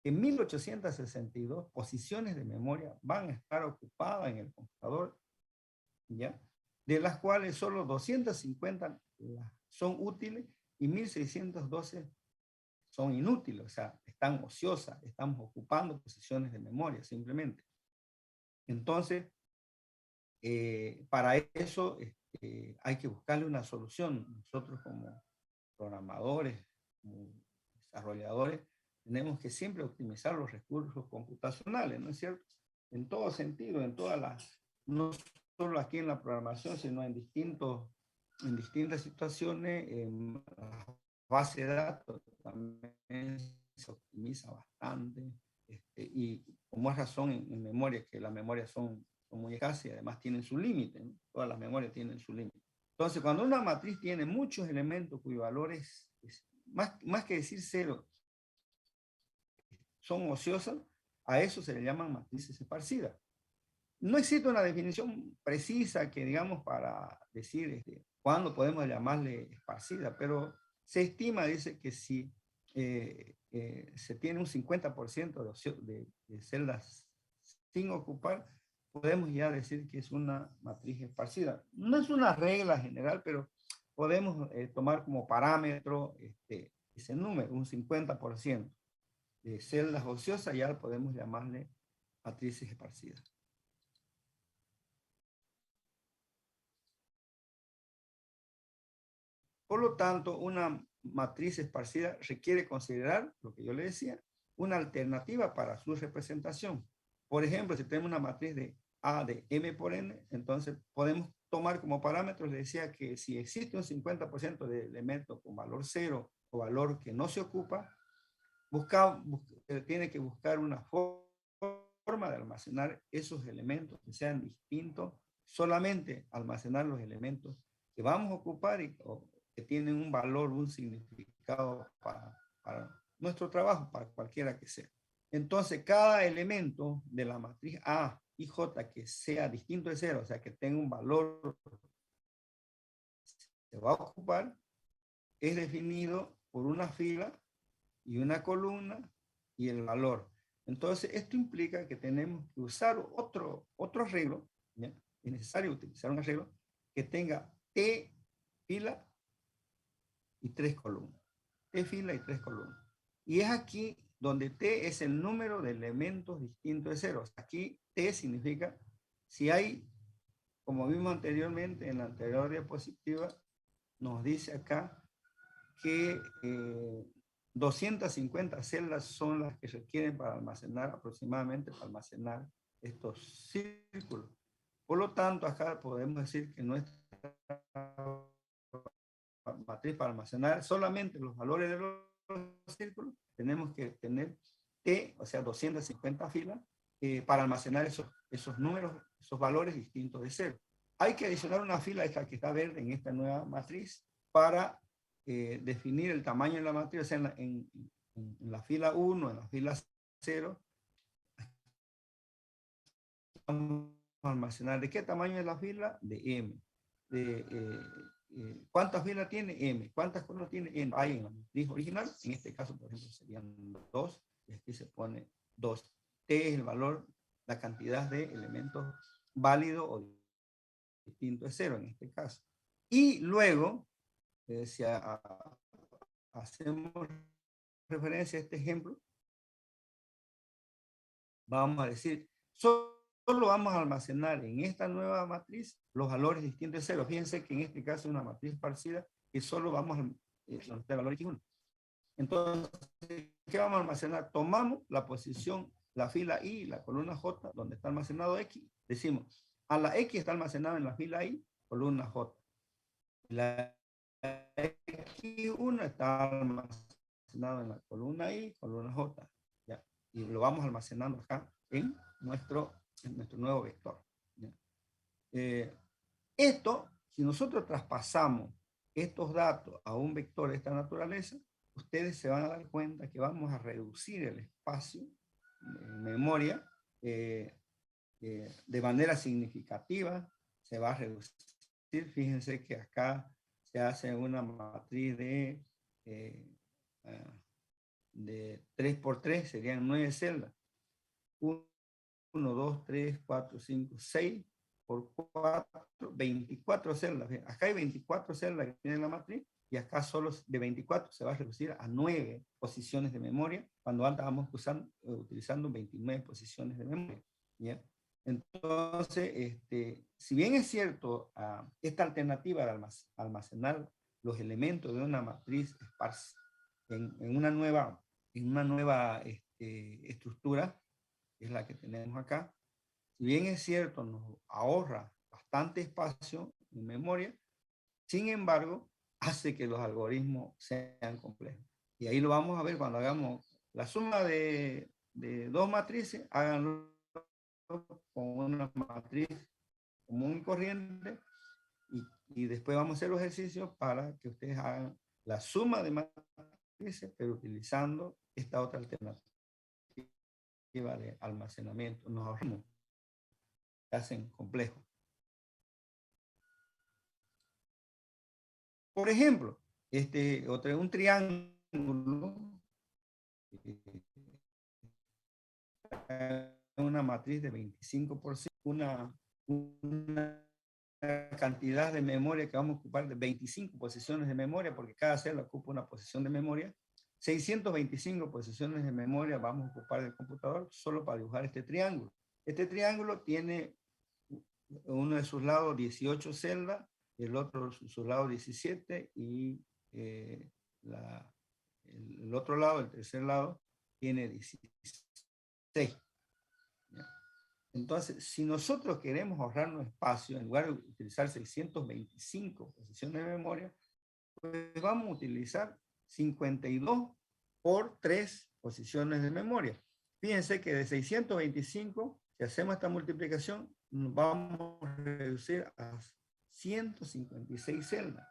Que 1862 posiciones de memoria van a estar ocupadas en el computador, ¿ya? De las cuales solo 250 son útiles y 1612 son inútiles, o sea, están ociosas, estamos ocupando posiciones de memoria simplemente. Entonces, para eso hay que buscarle una solución. Nosotros como programadores, como desarrolladores, tenemos que siempre optimizar los recursos computacionales, ¿no es cierto? En todo sentido, no solo aquí en la programación, sino en distintas situaciones, en la base de datos también se optimiza bastante, y con más razón en memoria, que las memorias son muy escasas y además tienen su límite, ¿no? Todas las memorias tienen su límite. Entonces, cuando una matriz tiene muchos elementos cuyos valores, más que decir 0, son ociosas, a eso se le llaman matrices esparcidas. No existe una definición precisa que, digamos, para decir cuándo podemos llamarle esparcida, pero se estima, dice, que si se tiene un 50% de celdas sin ocupar, podemos ya decir que es una matriz esparcida. No es una regla general, pero podemos tomar como parámetro ese número, un 50% de celdas ociosas, ya podemos llamarle matrices esparcidas. Por lo tanto, una matriz esparcida requiere considerar, lo que yo le decía, una alternativa para su representación. Por ejemplo, si tenemos una matriz de A de M por N, entonces podemos tomar como parámetros, le decía que si existe un 50% de elementos con valor 0 o valor que no se ocupa, tiene que buscar una forma de almacenar esos elementos que sean distintos, solamente almacenar los elementos que vamos a ocupar o que tienen un valor, un significado para nuestro trabajo, para cualquiera que sea. Entonces, cada elemento de la matriz A y J que sea distinto de 0, o sea, que tenga un valor que se va a ocupar, es definido por una fila y una columna y el valor. Entonces, esto implica que tenemos que usar otro arreglo, ¿ya? Es necesario utilizar un arreglo que tenga T fila y 3 columnas. T fila y 3 columnas. Y es aquí donde T es el número de elementos distintos de 0. Aquí T significa, si hay, como vimos anteriormente en la anterior diapositiva, nos dice acá que 250 celdas son las que requieren para almacenar, aproximadamente para almacenar estos círculos. Por lo tanto, acá podemos decir que nuestra matriz para almacenar solamente los valores de los círculos, tenemos que tener T, o sea, 250 filas, para almacenar esos números, esos valores distintos de 0. Hay que adicionar una fila, esta que está verde en esta nueva matriz, para definir el tamaño de la matriz, o sea, en la fila 1, en la fila 0, vamos a almacenar. ¿De qué tamaño es la fila? De M. ¿Cuántas filas tiene? M. ¿Cuántas columnas tiene? M. Hay en la matriz original, en este caso, por ejemplo, serían 2, y aquí se pone 2. T es el valor, la cantidad de elementos válidos o distintos de 0 en este caso. Y luego, si hacemos referencia a este ejemplo, vamos a decir, solo vamos a almacenar en esta nueva matriz los valores distintos de 0. Fíjense que en este caso es una matriz parecida que solo vamos a almacenar el valor X1. Entonces, ¿qué vamos a almacenar? Tomamos la posición, la fila I, la columna J, donde está almacenado X. Decimos, a la X está almacenado en la fila I, columna J. La X1 está almacenado en la columna I, columna J. ¿Ya? Y lo vamos almacenando acá en nuestro nuevo vector. Esto, si nosotros traspasamos estos datos a un vector de esta naturaleza, ustedes se van a dar cuenta que vamos a reducir el espacio en memoria de manera significativa. Se va a reducir. Fíjense que acá se hace una matriz de 3 por 3, serían 9 celdas. 1, 2, 3, 4, 5, 6 por 4, 24 celdas. Acá hay 24 celdas que tiene la matriz y acá solo de 24 se va a reducir a 9 posiciones de memoria, cuando antes estábamos utilizando 29 posiciones de memoria. ¿Ya? Entonces, si bien es cierto, esta alternativa de almacenar los elementos de una matriz esparsa en una nueva estructura, es la que tenemos acá, si bien es cierto, nos ahorra bastante espacio en memoria, sin embargo, hace que los algoritmos sean complejos. Y ahí lo vamos a ver cuando hagamos la suma de dos matrices, háganlo con una matriz común y corriente, y después vamos a hacer los ejercicios para que ustedes hagan la suma de matrices, pero utilizando esta otra alternativa de almacenamiento. Nos ahorramos, se hacen complejos. Por ejemplo, un triángulo, una matriz de 25%, una cantidad de memoria que vamos a ocupar de 25 posiciones de memoria, porque cada celda ocupa una posición de memoria. 625 posiciones de memoria vamos a ocupar del computador solo para dibujar este triángulo. Este triángulo tiene uno de sus lados 18 celdas, el otro su lado 17, y el otro lado, el tercer lado, tiene 16. ¿Ya? Entonces, si nosotros queremos ahorrarnos espacio, en lugar de utilizar 625 posiciones de memoria, pues vamos a utilizar 52 por 3 posiciones de memoria. Fíjense que de 625, si hacemos esta multiplicación, vamos a reducir a 156 celdas,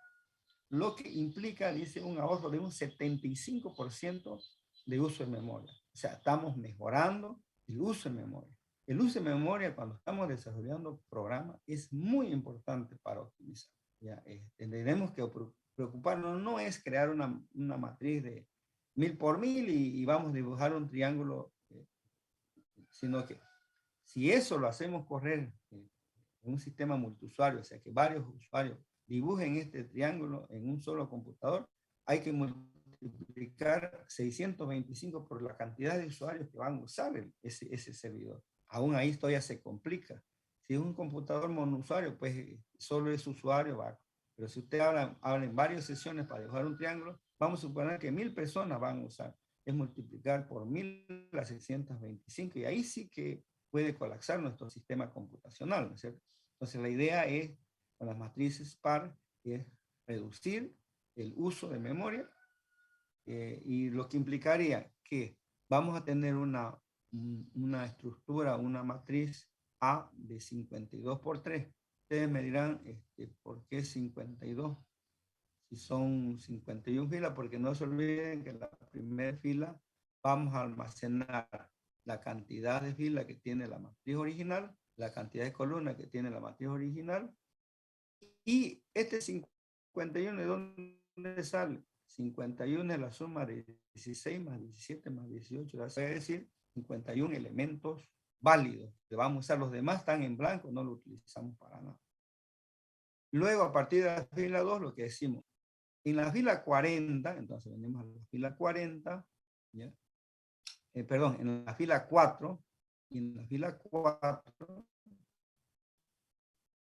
lo que implica, dice, un ahorro de un 75% de uso de memoria. O sea, estamos mejorando el uso de memoria. El uso de memoria cuando estamos desarrollando programas es muy importante para optimizar. ¿Ya? Tenemos que preocuparnos, no es crear una matriz de 1000 por 1000 y vamos a dibujar un triángulo, sino que si eso lo hacemos correr en un sistema multiusuario, o sea que varios usuarios dibujen este triángulo en un solo computador, hay que multiplicar 625 por la cantidad de usuarios que van a usar ese servidor. Aún ahí todavía se complica. Si es un computador monousuario, pues solo ese usuario va. Pero si usted habla en varias sesiones para dibujar un triángulo, vamos a suponer que 1000 personas van a usar. Es multiplicar por 1000 a 625 y ahí sí que puede colapsar nuestro sistema computacional, ¿no es cierto? Entonces la idea es, con las matrices PAR, es reducir el uso de memoria y lo que implicaría que vamos a tener una estructura, una matriz A de 52 por 3. Ustedes me dirán, ¿por qué 52? Si son 51 filas, porque no se olviden que en la primera fila vamos a almacenar la cantidad de filas que tiene la matriz original, la cantidad de columnas que tiene la matriz original, y este 51, ¿de dónde sale? 51 es la suma de 16 más 17 más 18, es decir, 51 elementos válidos, que vamos a usar. Los demás están en blanco, no lo utilizamos para nada. Luego, a partir de la fila 2, lo que decimos, en la fila 40, entonces venimos a la fila 40, ¿ya? Perdón, en la fila 4, y en la fila 4,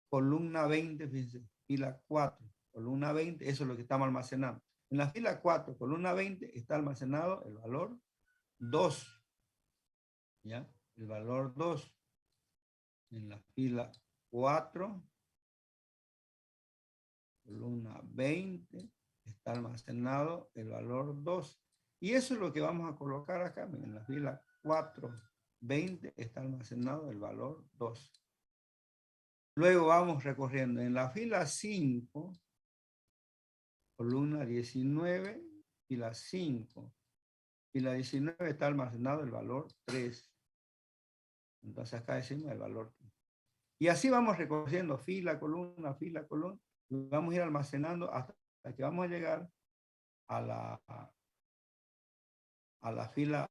columna 20, fíjense, fila 4, columna 20, eso es lo que estamos almacenando. En la fila 4, columna 20, está almacenado el valor 2, ¿ya? El valor 2. En la fila 4, columna 20, está almacenado el valor 2. Y eso es lo que vamos a colocar acá. En la fila 4, 20, está almacenado el valor 2. Luego vamos recorriendo. En la fila 5, columna 19, fila 5. Fila 19 está almacenado el valor 3. Entonces acá decimos el valor 3. Y así vamos recorriendo fila, columna, fila, columna. Y vamos a ir almacenando hasta que vamos a llegar a la fila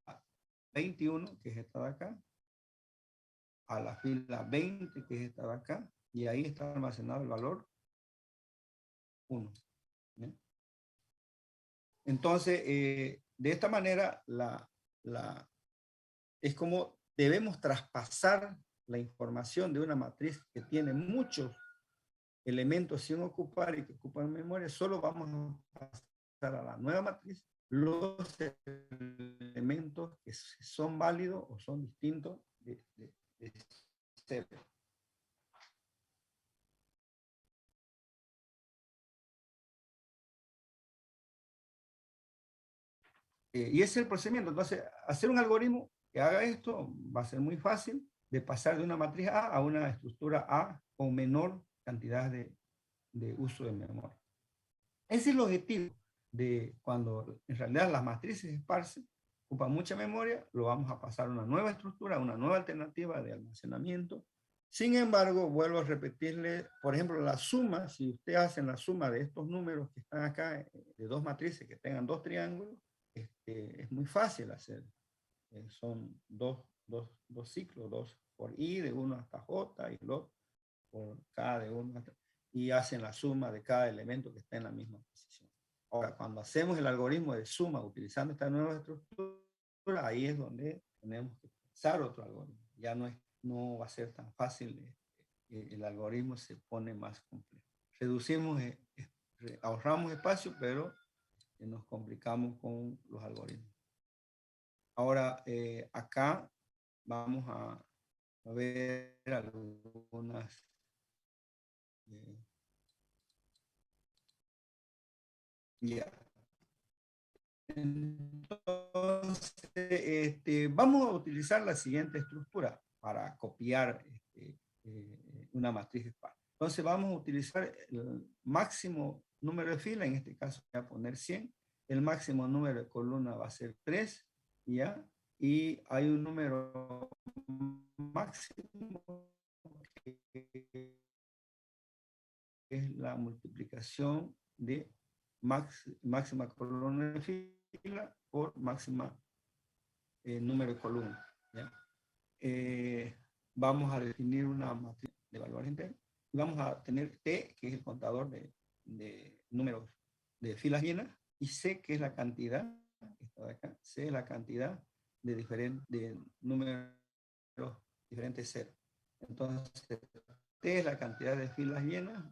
21, que es esta de acá, a la fila 20, que es esta de acá, y ahí está almacenado el valor 1. ¿Bien? Entonces, de esta manera, es como debemos traspasar la información de una matriz que tiene muchos elementos sin ocupar y que ocupan memoria. Solo vamos a pasar a la nueva matriz los elementos que son válidos o son distintos de cero. Y ese es el procedimiento. Entonces, hacer un algoritmo que haga esto va a ser muy fácil, de pasar de una matriz A a una estructura A con menor cantidad de uso de memoria. Ese es el objetivo de cuando en realidad las matrices esparces ocupan mucha memoria, lo vamos a pasar a una nueva estructura, una nueva alternativa de almacenamiento. Sin embargo, vuelvo a repetirle, por ejemplo, la suma, si ustedes hacen la suma de estos números que están acá, de dos matrices que tengan dos triángulos, es muy fácil hacer. Son dos ciclos, 2 por i de 1 hasta j y los por k de 1 hasta, y hacen la suma de cada elemento que está en la misma posición. Ahora, cuando hacemos el algoritmo de suma utilizando esta nueva estructura, ahí es donde tenemos que usar otro algoritmo. Ya no va a ser tan fácil, el algoritmo se pone más complejo. Reducimos, ahorramos espacio, pero nos complicamos con los algoritmos. Ahora, acá vamos a ver algunas... ya. Entonces, vamos a utilizar la siguiente estructura para copiar una matriz SPAR. Entonces vamos a utilizar el máximo número de fila, en este caso voy a poner 100, el máximo número de columna va a ser 3, ¿ya? Y hay un número máximo que es la multiplicación de máxima columna de fila por máxima número de columnas. ¿Ya? Vamos a definir una matriz de valores enteros y vamos a tener T, que es el contador de números de filas llenas, y C, que es la cantidad, esta de acá, C es la cantidad de números diferentes ceros. Entonces, T es la cantidad de filas llenas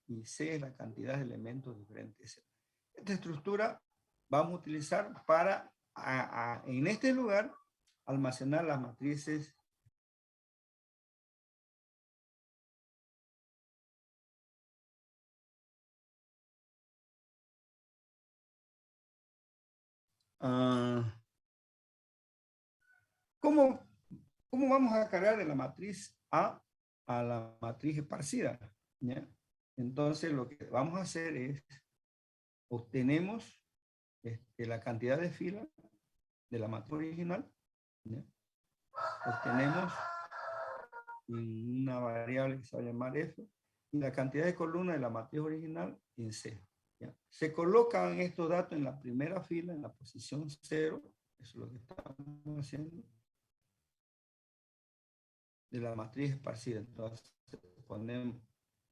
y C es la cantidad de elementos diferentes ceros. Esta estructura vamos a utilizar para, en este lugar, almacenar las matrices ¿cómo vamos a cargar de la matriz A a la matriz esparcida? ¿Ya? Entonces lo que vamos a hacer es, obtenemos la cantidad de filas de la matriz original, ¿ya? Obtenemos una variable que se va a llamar F, y la cantidad de columnas de la matriz original en C. ¿Ya? Se colocan estos datos en la primera fila, en la posición 0, eso es lo que estamos haciendo, de la matriz esparcida. Entonces,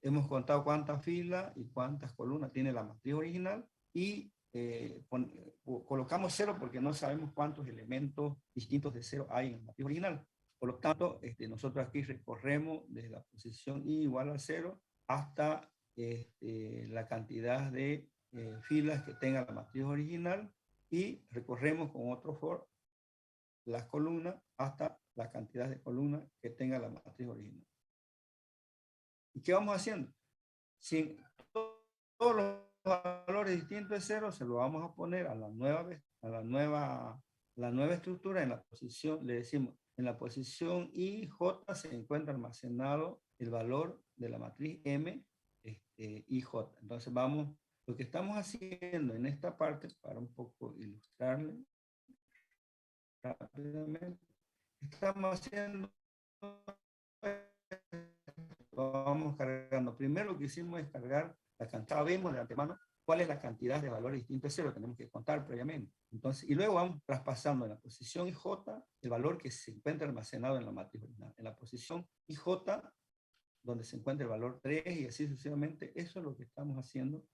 hemos contado cuántas filas y cuántas columnas tiene la matriz original, y colocamos 0 porque no sabemos cuántos elementos distintos de 0 hay en la matriz original. Por lo tanto, nosotros aquí recorremos desde la posición i igual a 0 hasta la cantidad de filas que tenga la matriz original, y recorremos con otro for las columnas hasta la cantidad de columnas que tenga la matriz original. ¿Y qué vamos haciendo? Si todos los valores distintos de 0 se lo vamos a poner a la nueva estructura en la posición, le decimos, en la posición i, j se encuentra almacenado el valor de la matriz m, i, j. Entonces lo que estamos haciendo en esta parte, para un poco ilustrarle rápidamente, estamos haciendo, vamos cargando. Primero lo que hicimos es cargar la cantidad, sabemos de antemano cuál es la cantidad de valores distintos de 0, tenemos que contar previamente. Entonces, y luego vamos traspasando en la posición IJ el valor que se encuentra almacenado en la matriz original. En la posición IJ, donde se encuentra el valor 3, y así sucesivamente. Eso es lo que estamos haciendo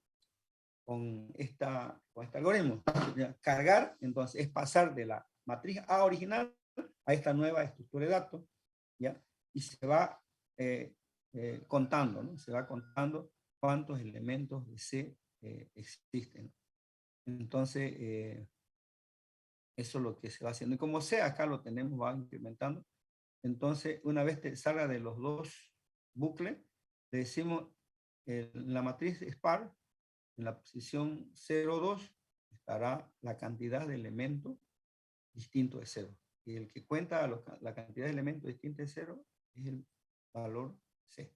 con este algoritmo. Cargar, entonces, es pasar de la matriz A original a esta nueva estructura de datos, ¿ya? Y se va contando, ¿no? Se va contando cuántos elementos de C existen. Entonces, eso es lo que se va haciendo. Y como C acá lo tenemos, va incrementando. Entonces, una vez que salga de los dos bucles, le decimos, la matriz SPAR, en la posición 0,2, estará la cantidad de elementos distintos de 0. Y el que cuenta la cantidad de elementos distintos de 0 es el valor C.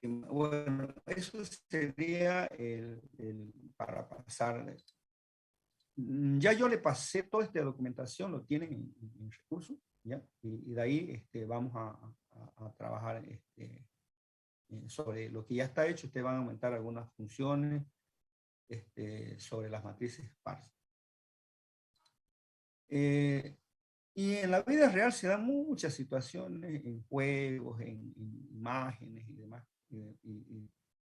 Bueno, eso sería para pasar. Ya yo le pasé toda esta documentación, lo tienen en recursos, ¿ya? Y de ahí vamos a trabajar sobre lo que ya está hecho. Ustedes van a aumentar algunas funciones sobre las matrices SPARS. Y en la vida real se dan muchas situaciones, en juegos, en imágenes y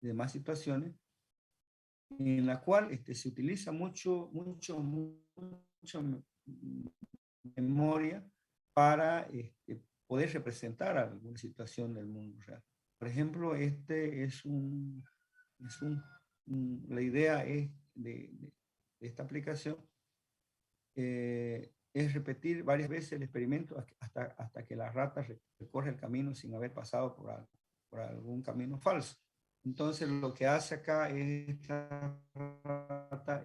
demás situaciones, en la cual se utiliza mucha memoria para poder representar alguna situación del mundo real. Por ejemplo, este la idea es de esta aplicación es repetir varias veces el experimento hasta que la rata recorre el camino sin haber pasado por algún camino falso. Entonces lo que hace acá esta rata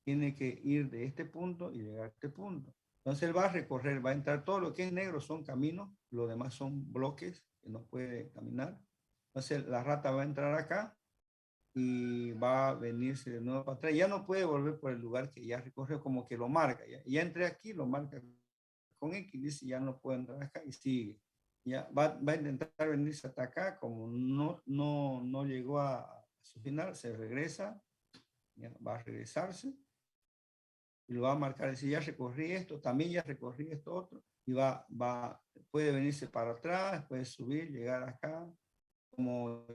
tiene que ir de este punto y llegar a este punto. Entonces él va a recorrer, va a entrar, todo lo que es negro son caminos, lo demás son bloques que no puede caminar. Entonces la rata va a entrar acá y va a venirse de nuevo para atrás. Ya no puede volver por el lugar que ya recorrió, como que lo marca. Ya entré aquí, lo marca con X, dice ya no puedo entrar acá y sigue. Ya va a intentar venirse hasta acá, como no llegó a su final, se regresa, ya va a regresarse y lo va a marcar, decir, ya recorrí esto, también ya recorrí esto otro, y puede venirse para atrás, puede subir, llegar acá, como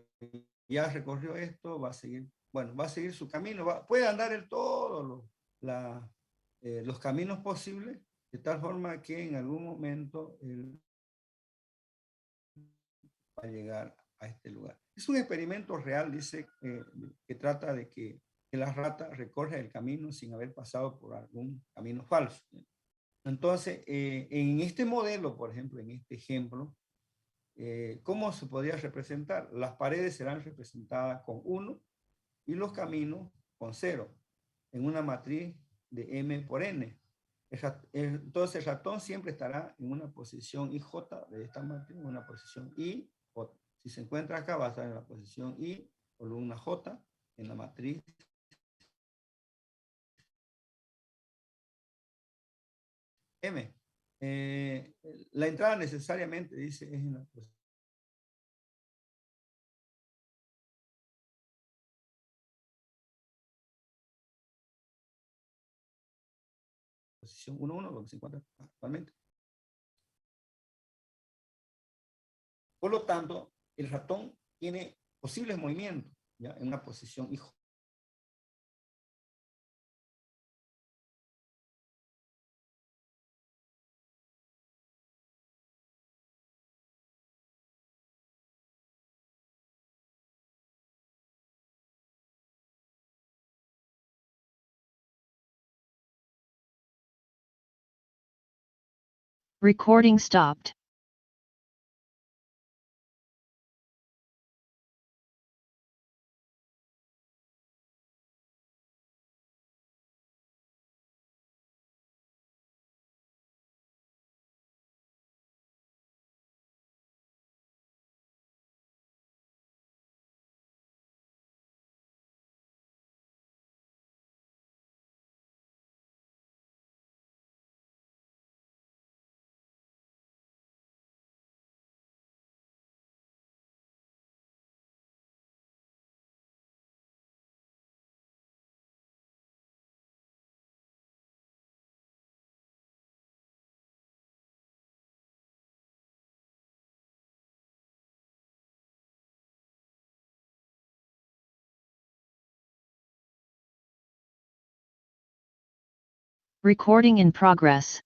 ya recorrió esto, va a seguir, bueno, va a seguir su camino, puede andar en todos los caminos posibles, de tal forma que en algún momento él va a llegar a este lugar. Es un experimento real, dice, que trata de que la rata recorre el camino sin haber pasado por algún camino falso. Entonces, en este modelo, por ejemplo, en este ejemplo, ¿cómo se podría representar? Las paredes serán representadas con 1 y los caminos con 0 en una matriz de M por N. Entonces el ratón siempre estará en una posición IJ de esta matriz, en una posición I, J. Si se encuentra acá va a estar en la posición I, columna J, en la matriz M. La entrada necesariamente, dice, es en la posición 1, donde se encuentra actualmente. Por lo tanto, el ratón tiene posibles movimientos, ¿ya? En una posición IJ. Recording stopped. Recording in progress.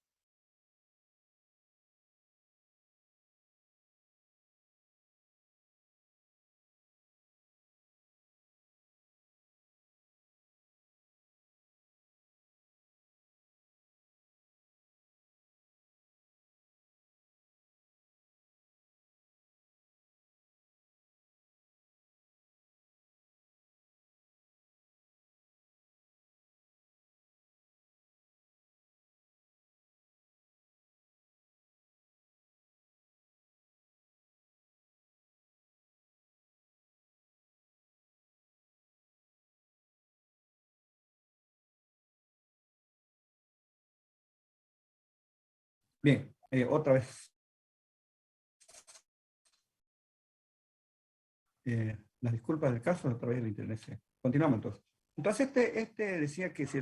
Bien, otra vez. Las disculpas del caso, otra vez el internet. Continuamos entonces. Entonces este decía que si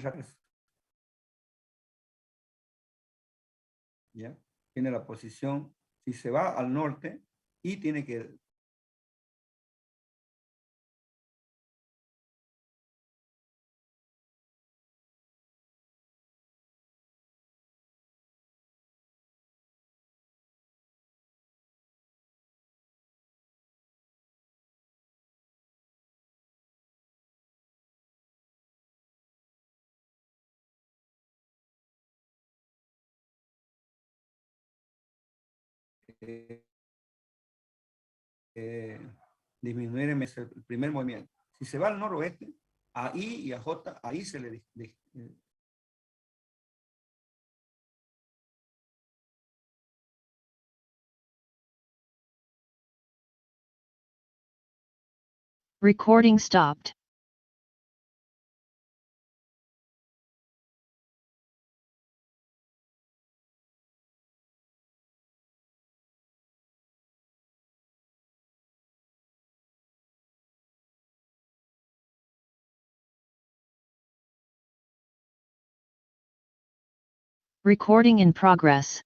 ¿ya? Tiene la posición, si se va al norte y tiene que disminuir el primer movimiento. Si se va al noroeste, a I y a J, ahí se le Recording stopped. Recording in progress.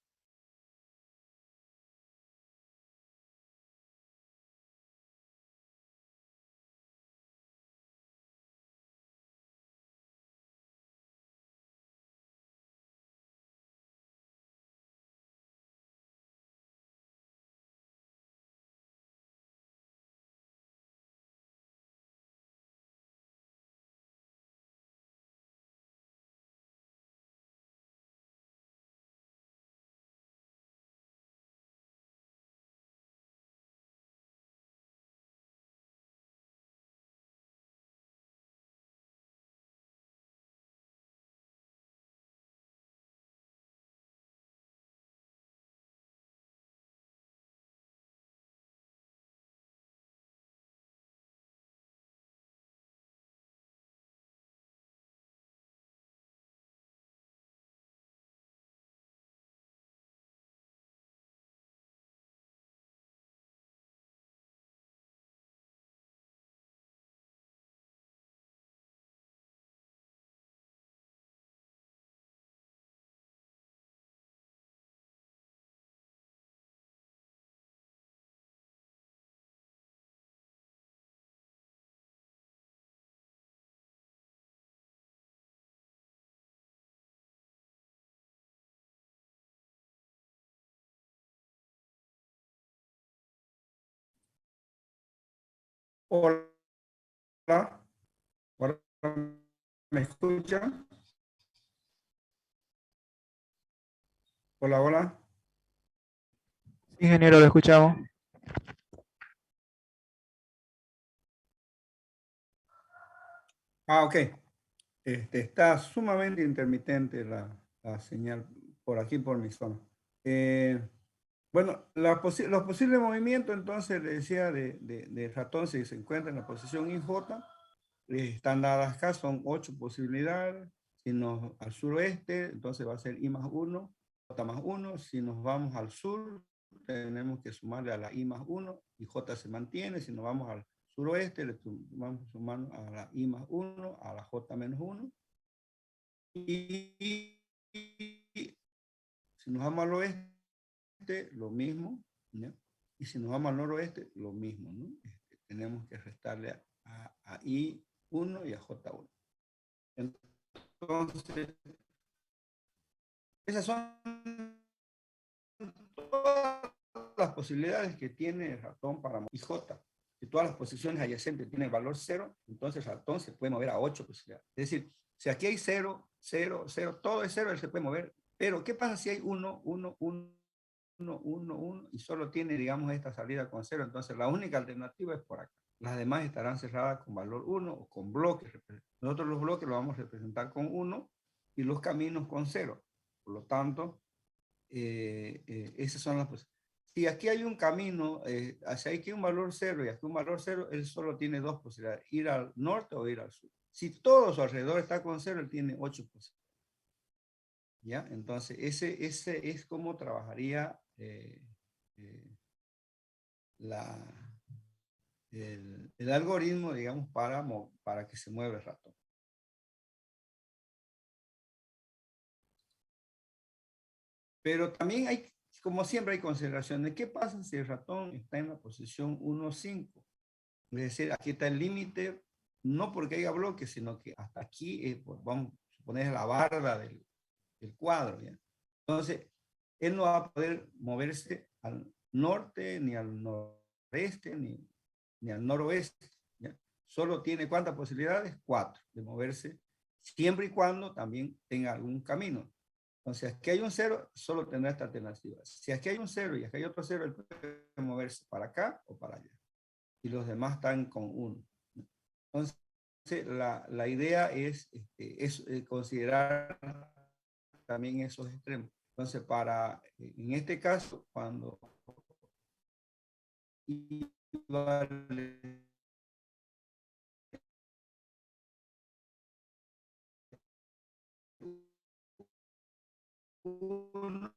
Hola, hola, ¿me escuchan? Hola, hola. Ingeniero, lo escuchamos. Ok. Está sumamente intermitente la señal por aquí, por mi zona. Bueno, los posibles movimientos, entonces, le decía, de ratón, si se encuentra en la posición IJ, están dadas acá, son 8 posibilidades. Si nos al suroeste, entonces va a ser I más 1, J más 1. Si nos vamos al sur, tenemos que sumarle a la I más 1 y J se mantiene. Si nos vamos al suroeste, le vamos sumando a la I más 1, a la J menos 1. Y si nos vamos al oeste, lo mismo, ¿no? Y si nos vamos al noroeste, lo mismo, ¿no? Tenemos que restarle a I1 y a J1. Entonces, esas son todas las posibilidades que tiene el ratón para mover. Y J, si todas las posiciones adyacentes tienen valor 0, entonces el ratón se puede mover a 8 posibilidades. Es decir, si aquí hay 0, 0, 0, todo es 0, él se puede mover. Pero, ¿qué pasa si hay 1, 1, 1, 1, 1, 1 y solo tiene, digamos, esta salida con 0? Entonces, la única alternativa es por acá. Las demás estarán cerradas con valor 1 o con bloques. Nosotros los bloques los vamos a representar con 1 y los caminos con 0. Por lo tanto, esas son las posibilidades. Si aquí hay un camino, hacia aquí un valor 0 y aquí un valor 0, él solo tiene 2 posibilidades, ir al norte o ir al sur. Si todo su alrededor está con 0, él tiene 8 posibilidades. ¿Ya? Entonces, ese es como trabajaría el algoritmo, digamos, para que se mueva el ratón. Pero también hay, como siempre, hay consideraciones. ¿Qué pasa si el ratón está en la posición 1, 5? Es decir, aquí está el límite, no porque haya bloques, sino que hasta aquí, pues, vamos a suponer la barra del cuadro, ¿ya? Entonces, él no va a poder moverse al norte, ni al noreste, ni al noroeste, ¿ya? Solo tiene ¿cuántas posibilidades? 4 de moverse, siempre y cuando también tenga algún camino. Entonces, aquí hay un 0, solo tendrá esta alternativa. Si aquí hay un 0 y aquí hay otro 0, él puede moverse para acá o para allá. Y los demás están con 1. Entonces, la idea es, considerar también esos extremos. Entonces, en este caso, cuando I vale 1,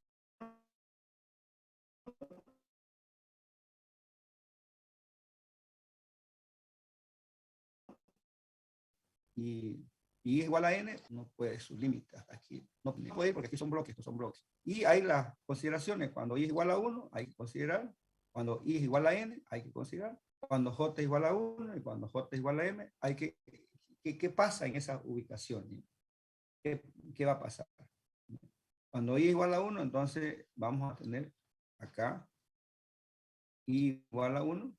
y es igual a n, no puede su límite hasta aquí. No puede ir porque aquí son bloques, estos son bloques. Y hay las consideraciones. Cuando i es igual a 1, hay que considerar. Cuando i es igual a n, hay que considerar. Cuando j es igual a 1 y cuando j es igual a m, hay que... ¿Qué pasa en esa ubicación? ¿Qué va a pasar? Cuando i es igual a 1, entonces vamos a tener acá i igual a 1.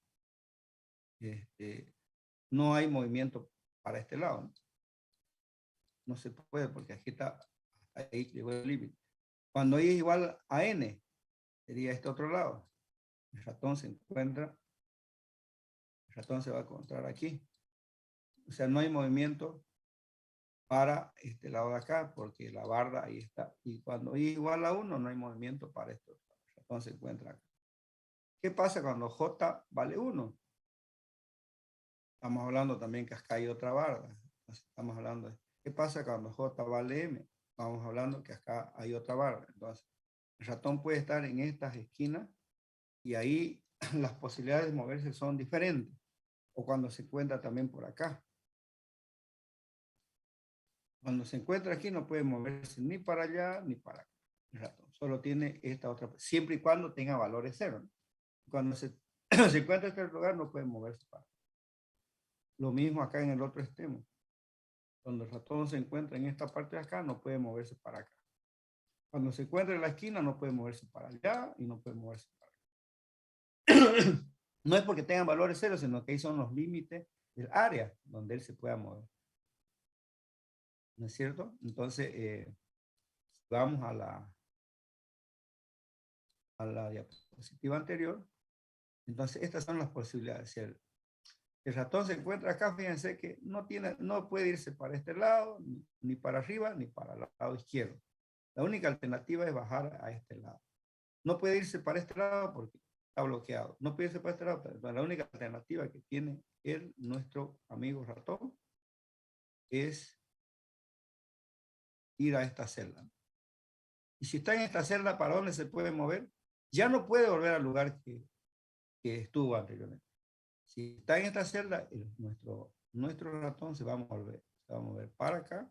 No hay movimiento para este lado, ¿no? No se puede porque aquí está, ahí llegó el límite. Cuando i es igual a n, sería este otro lado. El ratón se encuentra, el ratón se va a encontrar aquí. O sea, no hay movimiento para este lado de acá porque la barra ahí está. Y cuando i es igual a 1, no hay movimiento para esto. El ratón se encuentra acá. ¿Qué pasa cuando j vale 1? Estamos hablando también que acá hay otra barra. Estamos hablando de ¿qué pasa cuando j vale m? Vamos hablando que acá hay otra barra. Entonces, el ratón puede estar en estas esquinas y ahí las posibilidades de moverse son diferentes. O cuando se encuentra también por acá. Cuando se encuentra aquí no puede moverse ni para allá ni para acá. El ratón solo tiene esta otra, siempre y cuando tenga valores 0, ¿no? Cuando se encuentra en este lugar no puede moverse para acá. Lo mismo acá en el otro extremo. Cuando el ratón se encuentra en esta parte de acá, no puede moverse para acá. Cuando se encuentra en la esquina, no puede moverse para allá y no puede moverse para acá. No es porque tengan valores 0, sino que ahí son los límites del área donde él se pueda mover. ¿No es cierto? Entonces, vamos a la diapositiva anterior. Entonces, estas son las posibilidades. Si el ratón se encuentra acá, fíjense que no puede irse para este lado, ni para arriba, ni para el lado izquierdo. La única alternativa es bajar a este lado. No puede irse para este lado porque está bloqueado. No puede irse para este lado. Pero la única alternativa que tiene nuestro amigo ratón, es ir a esta celda. Y si está en esta celda, ¿para dónde se puede mover? Ya no puede volver al lugar que estuvo anteriormente. Si está en esta celda, nuestro ratón se va a mover para acá,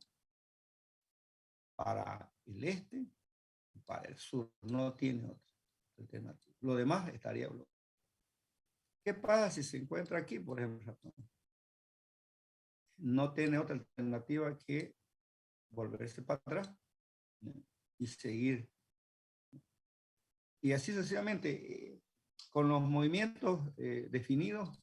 para el este, para el sur. No tiene otra alternativa. Lo demás estaría bloqueado. ¿Qué pasa si se encuentra aquí, por ejemplo, el ratón? No tiene otra alternativa que volverse para atrás, ¿no? Y seguir. Y así sucesivamente, con los movimientos definidos,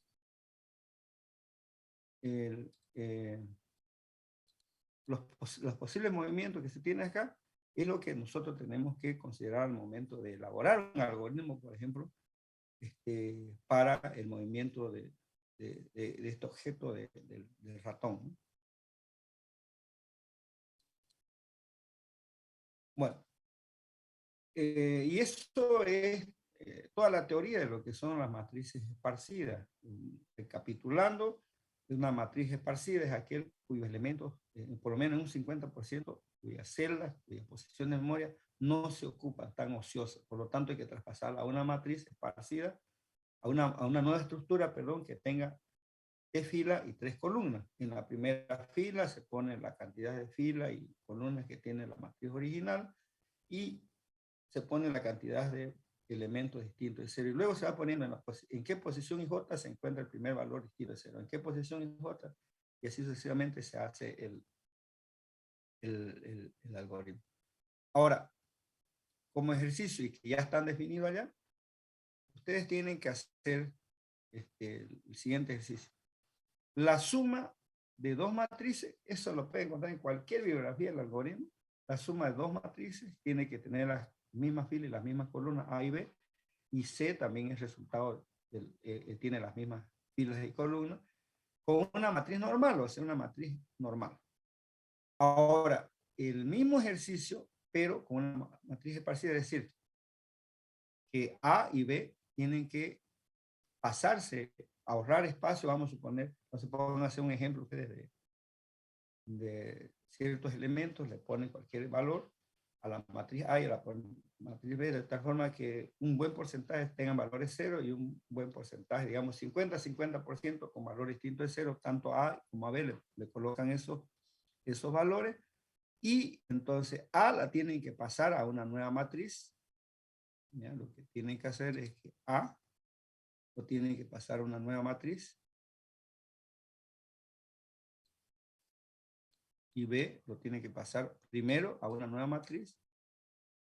los posibles movimientos que se tienen acá es lo que nosotros tenemos que considerar al momento de elaborar un algoritmo, por ejemplo, para el movimiento de este objeto del ratón, ¿no? Bueno, y esto es toda la teoría de lo que son las matrices esparcidas. Recapitulando, una matriz esparcida es aquel cuyos elementos, por lo menos un 50%, cuyas celdas, cuyas posiciones de memoria no se ocupan, están ociosas. Por lo tanto, hay que traspasarla a una matriz esparcida, a una nueva estructura, perdón, que tenga 3 filas y 3 columnas. En la primera fila se pone la cantidad de filas y columnas que tiene la matriz original y se pone la cantidad de elementos distintos de 0. Y luego se va poniendo en qué posición IJ se encuentra el primer valor distinto de 0. En qué posición IJ. Y así sucesivamente se hace el algoritmo. Ahora, como ejercicio y que ya están definidos allá, ustedes tienen que hacer el siguiente ejercicio. La suma de dos matrices, eso lo pueden encontrar en cualquier bibliografía del algoritmo, la suma de dos matrices tiene que tener las mismas filas y las mismas columnas A y B, y C también es resultado, tiene las mismas filas y columnas, con una matriz normal, o sea, una matriz normal. Ahora, el mismo ejercicio, pero con una matriz esparcida, es decir, que A y B tienen que pasarse, ahorrar espacio, vamos a suponer, no se pueden hacer un ejemplo ustedes de ciertos elementos, le ponen cualquier valor a la matriz A y a la matriz B, de tal forma que un buen porcentaje tengan valores 0 y un buen porcentaje, digamos 50-50% con valor distinto de 0, tanto A como a B le colocan esos valores, y entonces A la tienen que pasar a una nueva matriz. ¿Ya? Lo que tienen que hacer es que A lo tienen que pasar a una nueva matriz y B lo tiene que pasar primero a una nueva matriz,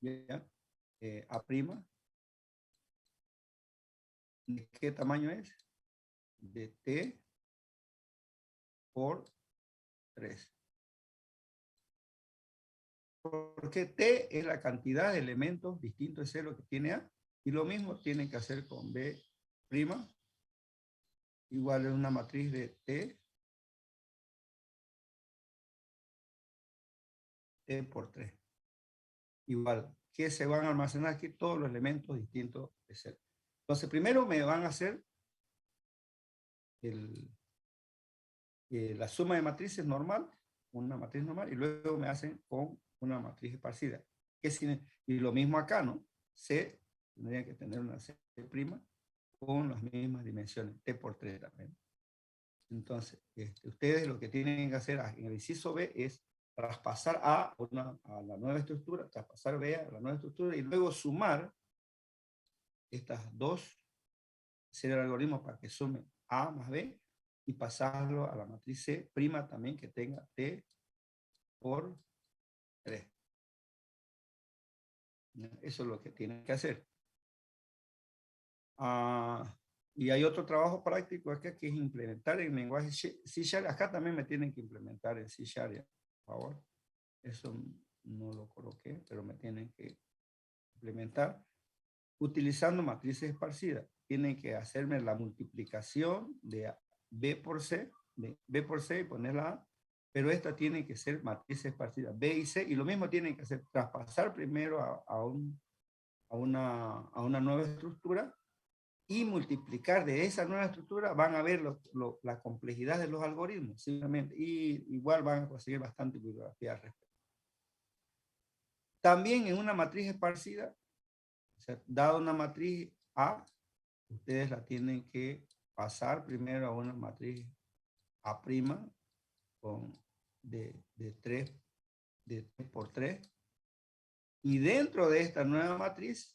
¿ya? A', ¿de qué tamaño es? De T por 3. Porque T es la cantidad de elementos distintos de 0 que tiene A, y lo mismo tienen que hacer con B', igual es una matriz de T por 3. Igual, que se van a almacenar aquí todos los elementos distintos de 0. Entonces, primero me van a hacer la suma de matrices normal, una matriz normal, y luego me hacen con una matriz esparcida. Y lo mismo acá, ¿no? C tendría que tener una C' con las mismas dimensiones, T por 3 también. Entonces, ustedes lo que tienen que hacer en el inciso B es traspasar A a la nueva estructura, traspasar B a la nueva estructura, y luego sumar estas dos, hacer el algoritmo para que sume A más B, y pasarlo a la matriz C' también que tenga T por 3. Eso es lo que tienen que hacer. Y hay otro trabajo práctico acá que es implementar en lenguaje C#. Acá también me tienen que implementar en C#, por favor. Eso no lo coloqué, pero me tienen que implementar utilizando matrices esparcidas. Tienen que hacerme la multiplicación de B por C, y ponerla A, pero esta tiene que ser matrices esparcidas, B y C, y lo mismo tienen que hacer, traspasar primero a una nueva estructura, y multiplicar de esa nueva estructura. Van a ver la complejidad de los algoritmos, simplemente, y igual van a conseguir bastante bibliografía al respecto. También en una matriz esparcida, o sea, dado una matriz A, ustedes la tienen que pasar primero a una matriz A' de 3 por 3, y dentro de esta nueva matriz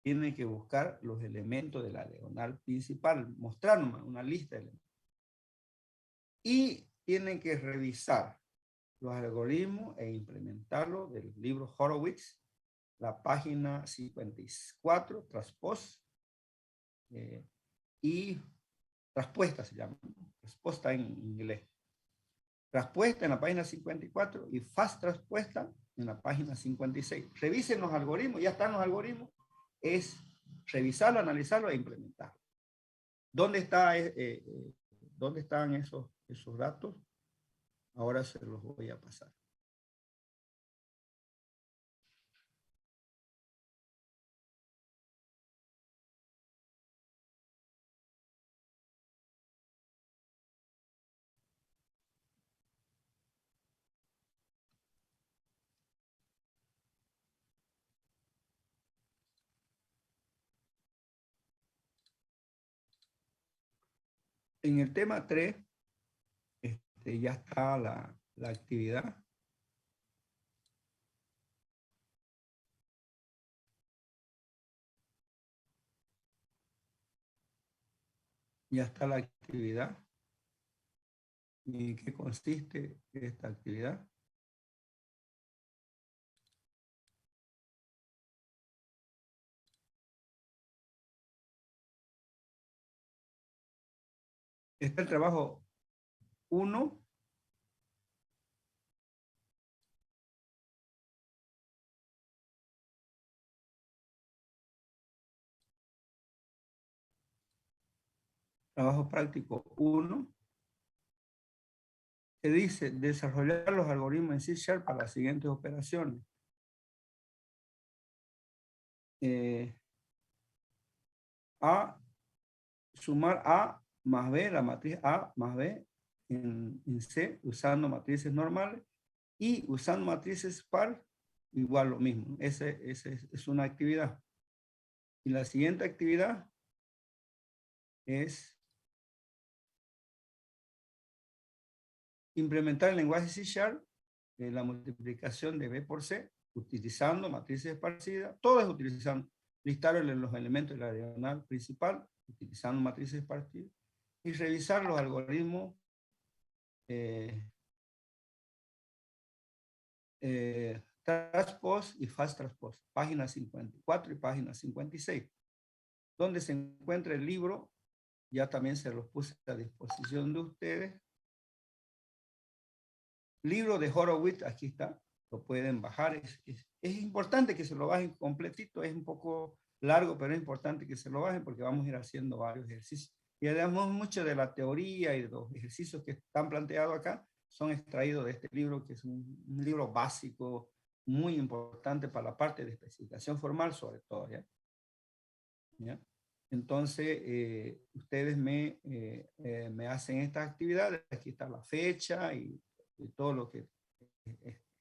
tienen que buscar los elementos de la diagonal principal, mostrar una lista de elementos. Y tienen que revisar los algoritmos e implementarlos del libro Horowitz, la página 54, transpose, y traspuesta se llama, respuesta en inglés. Traspuesta en la página 54 y fast traspuesta en la página 56. Revisen los algoritmos, ya están los algoritmos, es revisarlo, analizarlo e implementarlo. ¿Dónde están esos datos? Ahora se los voy a pasar. En el tema 3, ya está la actividad. Ya está la actividad. ¿Y en qué consiste esta actividad? Está el trabajo 1, trabajo práctico 1, se dice desarrollar los algoritmos en C# para las siguientes operaciones. Sumar A más B, la matriz A más B en C, usando matrices normales, y usando matrices par, igual lo mismo. Esa es una actividad. Y la siguiente actividad es implementar el lenguaje C# la multiplicación de B por C, utilizando matrices esparcidas, todo es utilizando, listar los elementos de la diagonal principal, utilizando matrices esparcidas, y revisar los algoritmos transpose y fast transpose, página 54 y página 56, donde se encuentra el libro, ya también se los puse a disposición de ustedes. Libro de Horowitz, aquí está, lo pueden bajar, es importante que se lo bajen completito, es un poco largo, pero es importante que se lo bajen porque vamos a ir haciendo varios ejercicios. Y además mucho de la teoría y de los ejercicios que están planteados acá son extraídos de este libro, que es un libro básico, muy importante para la parte de especificación formal sobre todo, ¿ya? ¿Ya? Entonces, ustedes me hacen estas actividades, aquí está la fecha y todo lo que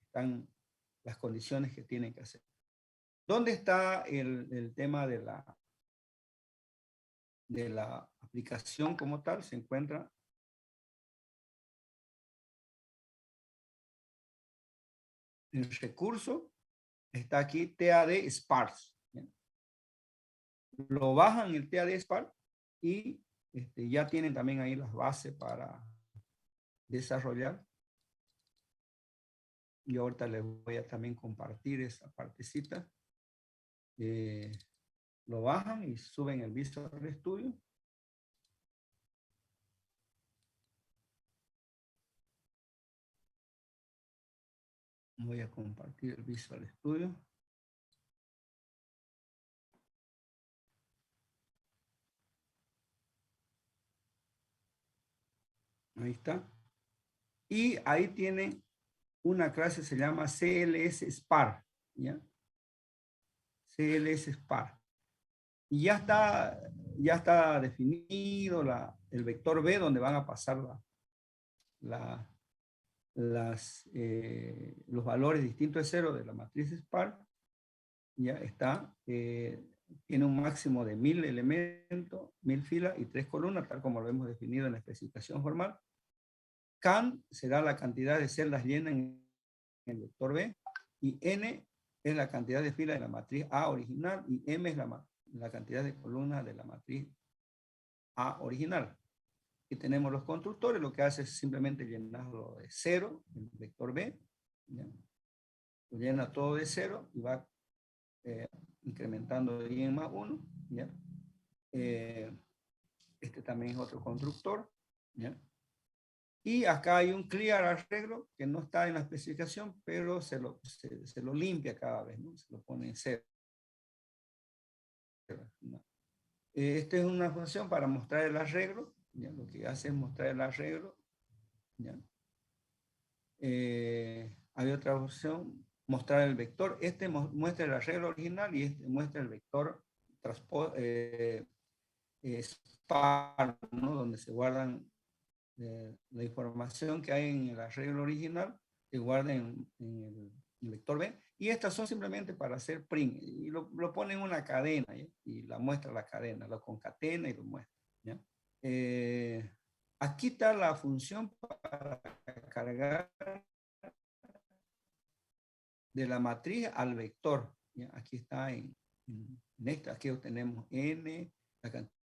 están, las condiciones que tienen que hacer. ¿Dónde está el tema de la aplicación como tal? Se encuentra en el recurso, está aquí TAD Sparse. ¿Bien? Lo bajan el TAD Sparse y ya tienen también ahí las bases para desarrollar. Y ahorita les voy a también compartir esa partecita. Lo bajan y suben el Visual Studio. Voy a compartir el Visual Studio. Ahí está. Y ahí tienen una clase, se llama CLS Spar. ¿Ya? CLS Spar. Y ya está definido el vector B donde van a pasar los valores distintos de 0 de la matriz Spar. Ya está. Tiene un máximo de 1000 elementos, 1000 filas y 3 columnas, tal como lo hemos definido en la especificación formal. Can será la cantidad de celdas llenas en el vector B, y N es la cantidad de filas de la matriz A original, y M es la cantidad de columnas de la matriz A original. Y tenemos los constructores, lo que hace es simplemente llenarlo de 0, el vector B, ¿ya? Lo llena todo de 0 y va incrementando de i en más 1, ¿ya? Este también es otro constructor, ¿ya? Y acá hay un clear arreglo que no está en la especificación, pero se lo limpia cada vez, ¿no? Se lo pone en 0. ¿No? Esta es una función para mostrar el arreglo, ¿ya? Lo que hace es mostrar el arreglo, ¿ya? Hay otra opción, mostrar el vector. Este muestra el arreglo original y este muestra el vector Spar, ¿no? Donde se guardan la información que hay en el arreglo original, se guarda en el vector B, y estas son simplemente para hacer print, y lo pone en una cadena, ¿ya? Y la muestra la cadena, lo concatena y lo muestra, ¿ya? Aquí está la función para cargar de la matriz al vector, ¿ya? Aquí está en esta, aquí obtenemos n, la cantidad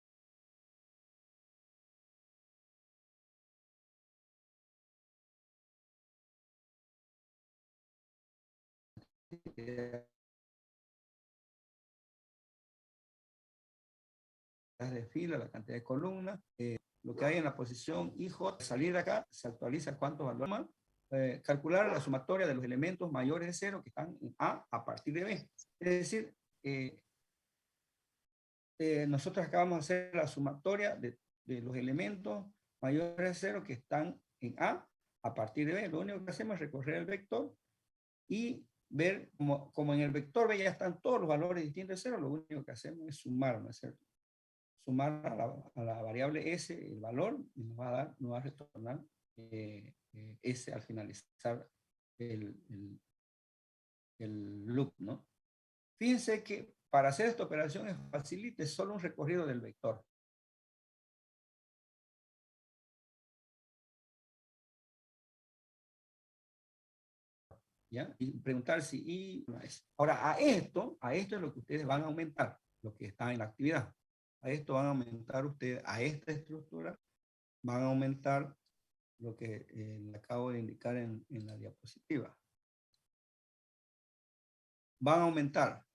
de fila, la cantidad de columnas, lo que hay en la posición IJ, salir de acá, se actualiza cuántos valores más, calcular la sumatoria de los elementos mayores de 0 que están en A partir de B. Es decir, nosotros acá vamos a hacer la sumatoria de de los elementos mayores a 0 que están en A partir de B. Lo único que hacemos es recorrer el vector y ver, como en el vector B ya están todos los valores distintos de 0, lo único que hacemos es sumar, ¿no es cierto? Sumar a la variable S el valor y nos va a retornar S al finalizar el loop, ¿no? Fíjense que para hacer esta operación es facilita, es solo un recorrido del vector. ¿Ya? Y preguntar si y no es. Ahora, a esto es lo que ustedes van a aumentar, lo que está en la actividad. A esto van a aumentar ustedes, a esta estructura, van a aumentar lo que le acabo de indicar en la diapositiva. Van a aumentar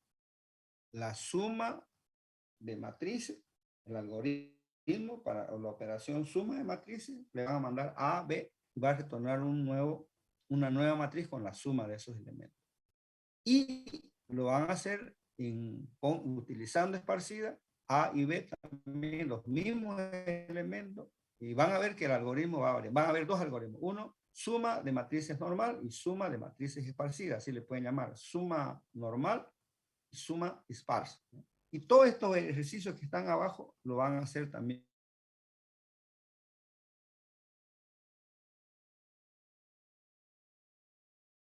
la suma de matrices, el algoritmo para la operación suma de matrices, le van a mandar A, B, y va a retornar una nueva matriz con la suma de esos elementos. Y lo van a hacer utilizando esparcida, A y B también los mismos elementos, y van a ver que el algoritmo va a variar. Van a haber dos algoritmos. Uno, suma de matrices normal y suma de matrices esparcidas, así le pueden llamar, suma normal y suma esparsa. Y todos estos ejercicios que están abajo lo van a hacer también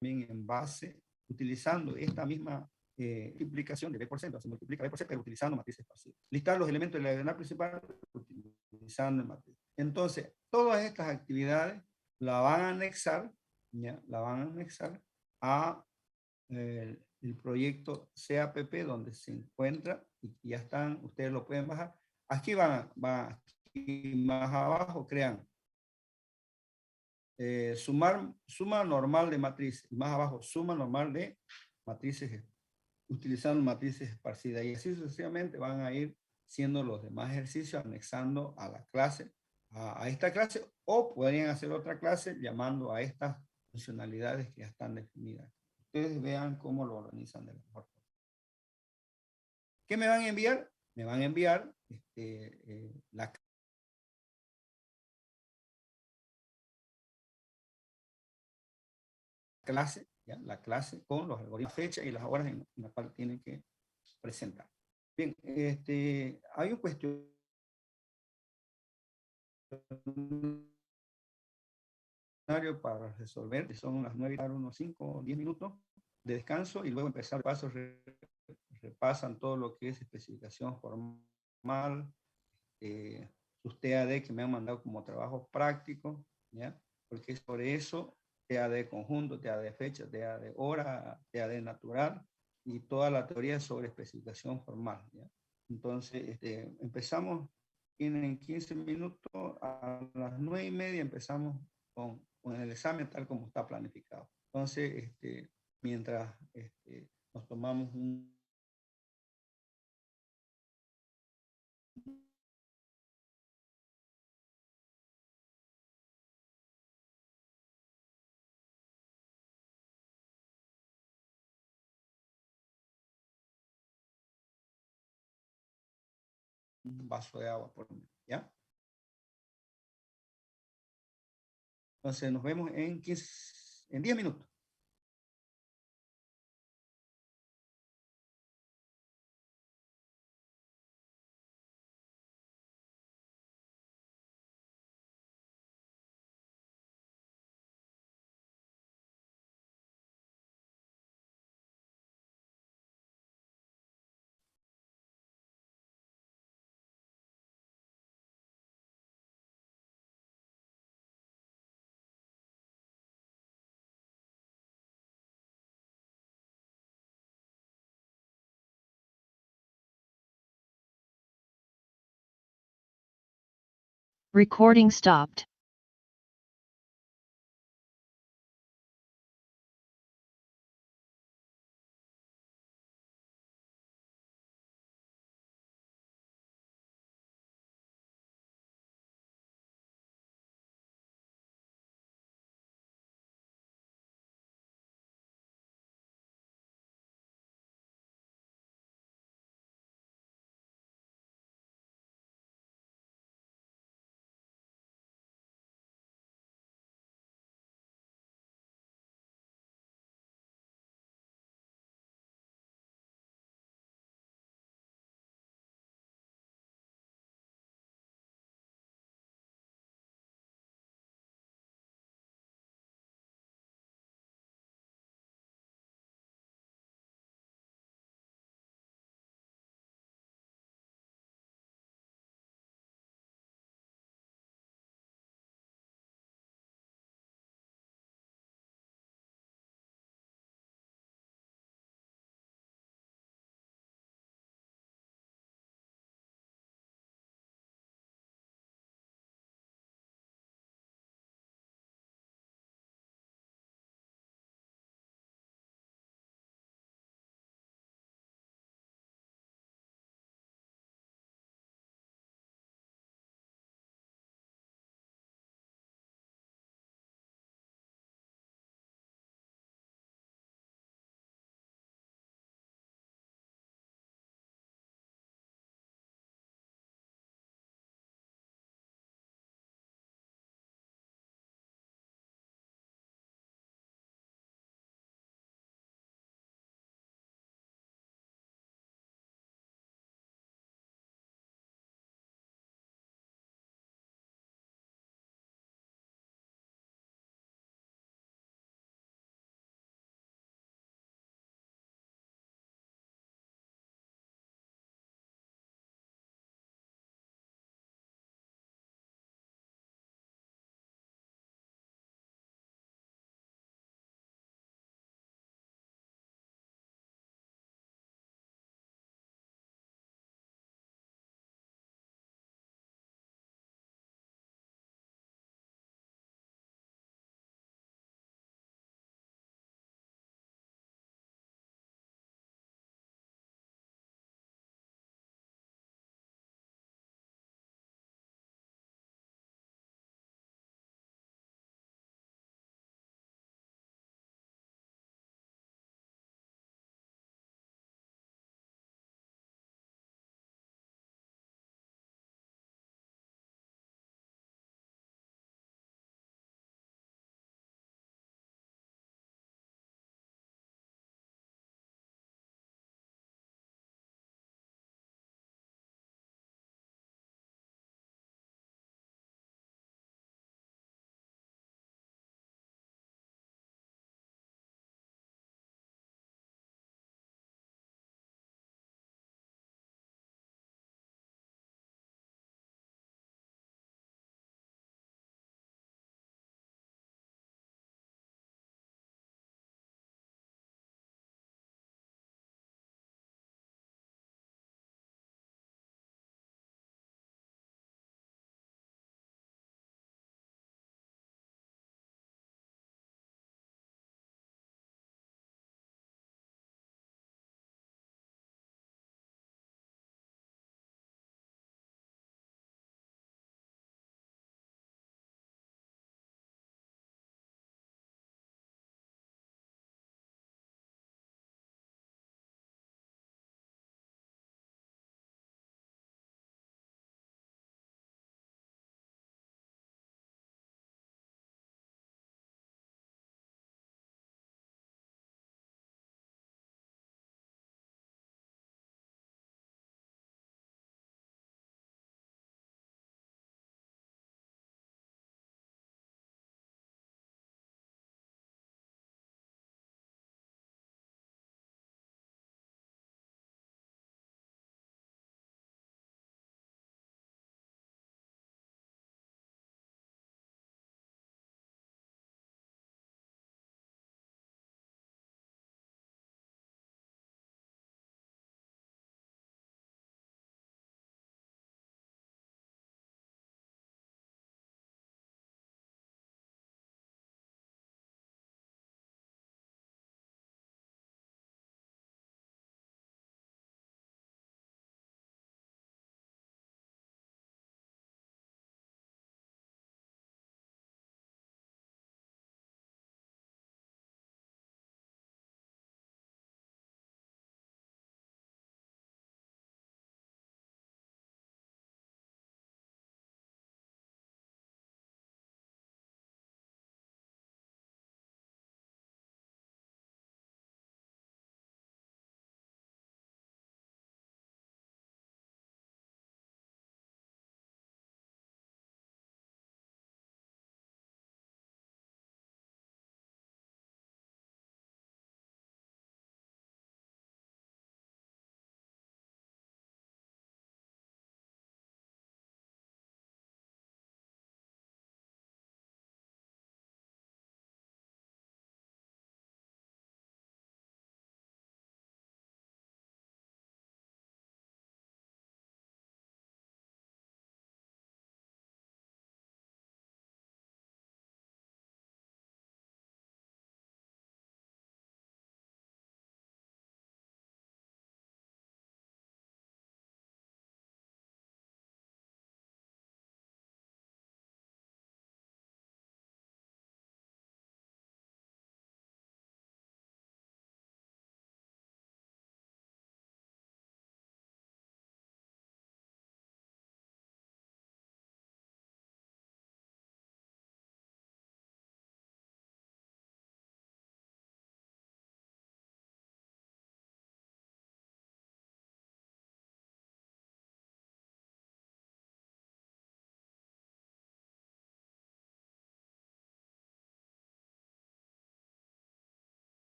en base, utilizando esta misma multiplicación de B por C, se multiplica B por C, pero utilizando matrices pasivas. Listar los elementos de la diagonal principal utilizando el matriz. Entonces, todas estas actividades la van a anexar, ¿ya? La van a anexar a el proyecto CAPP donde se encuentra y ya están, ustedes lo pueden bajar. Aquí aquí más abajo crean suma normal de matriz, y más abajo suma normal de matrices, utilizando matrices esparcidas, y así sucesivamente van a ir siendo los demás ejercicios anexando a la clase, a esta clase, o podrían hacer otra clase llamando a estas funcionalidades que ya están definidas. Ustedes vean cómo lo organizan de la mejor forma. ¿Qué me van a enviar? Me van a enviar la clase, ¿ya? La clase con los algoritmos, fecha y las horas en las cuales tienen que presentar. Bien, hay un cuestionario para resolver, que son las 9, unos 5 o 10 minutos de descanso y luego empezar el paso, repasan todo lo que es especificación formal, sus TAD que me han mandado como trabajo práctico, ¿ya? Porque sobre eso, TAD conjunto, TAD fecha, TAD hora, TAD natural y toda la teoría sobre especificación formal, ¿ya? Entonces, empezamos, tienen 15 minutos, a las 9:30 empezamos con el examen tal como está planificado. Entonces, mientras nos tomamos un vaso de agua por mí, ¿ya? Entonces nos vemos en 10 minutos. Recording stopped.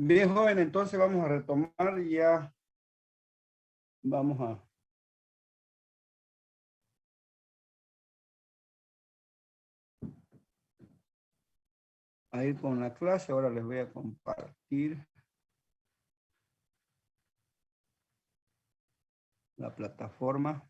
Bien, joven, entonces vamos a retomar y ya. Vamos a ir con la clase. Ahora les voy a compartir la plataforma.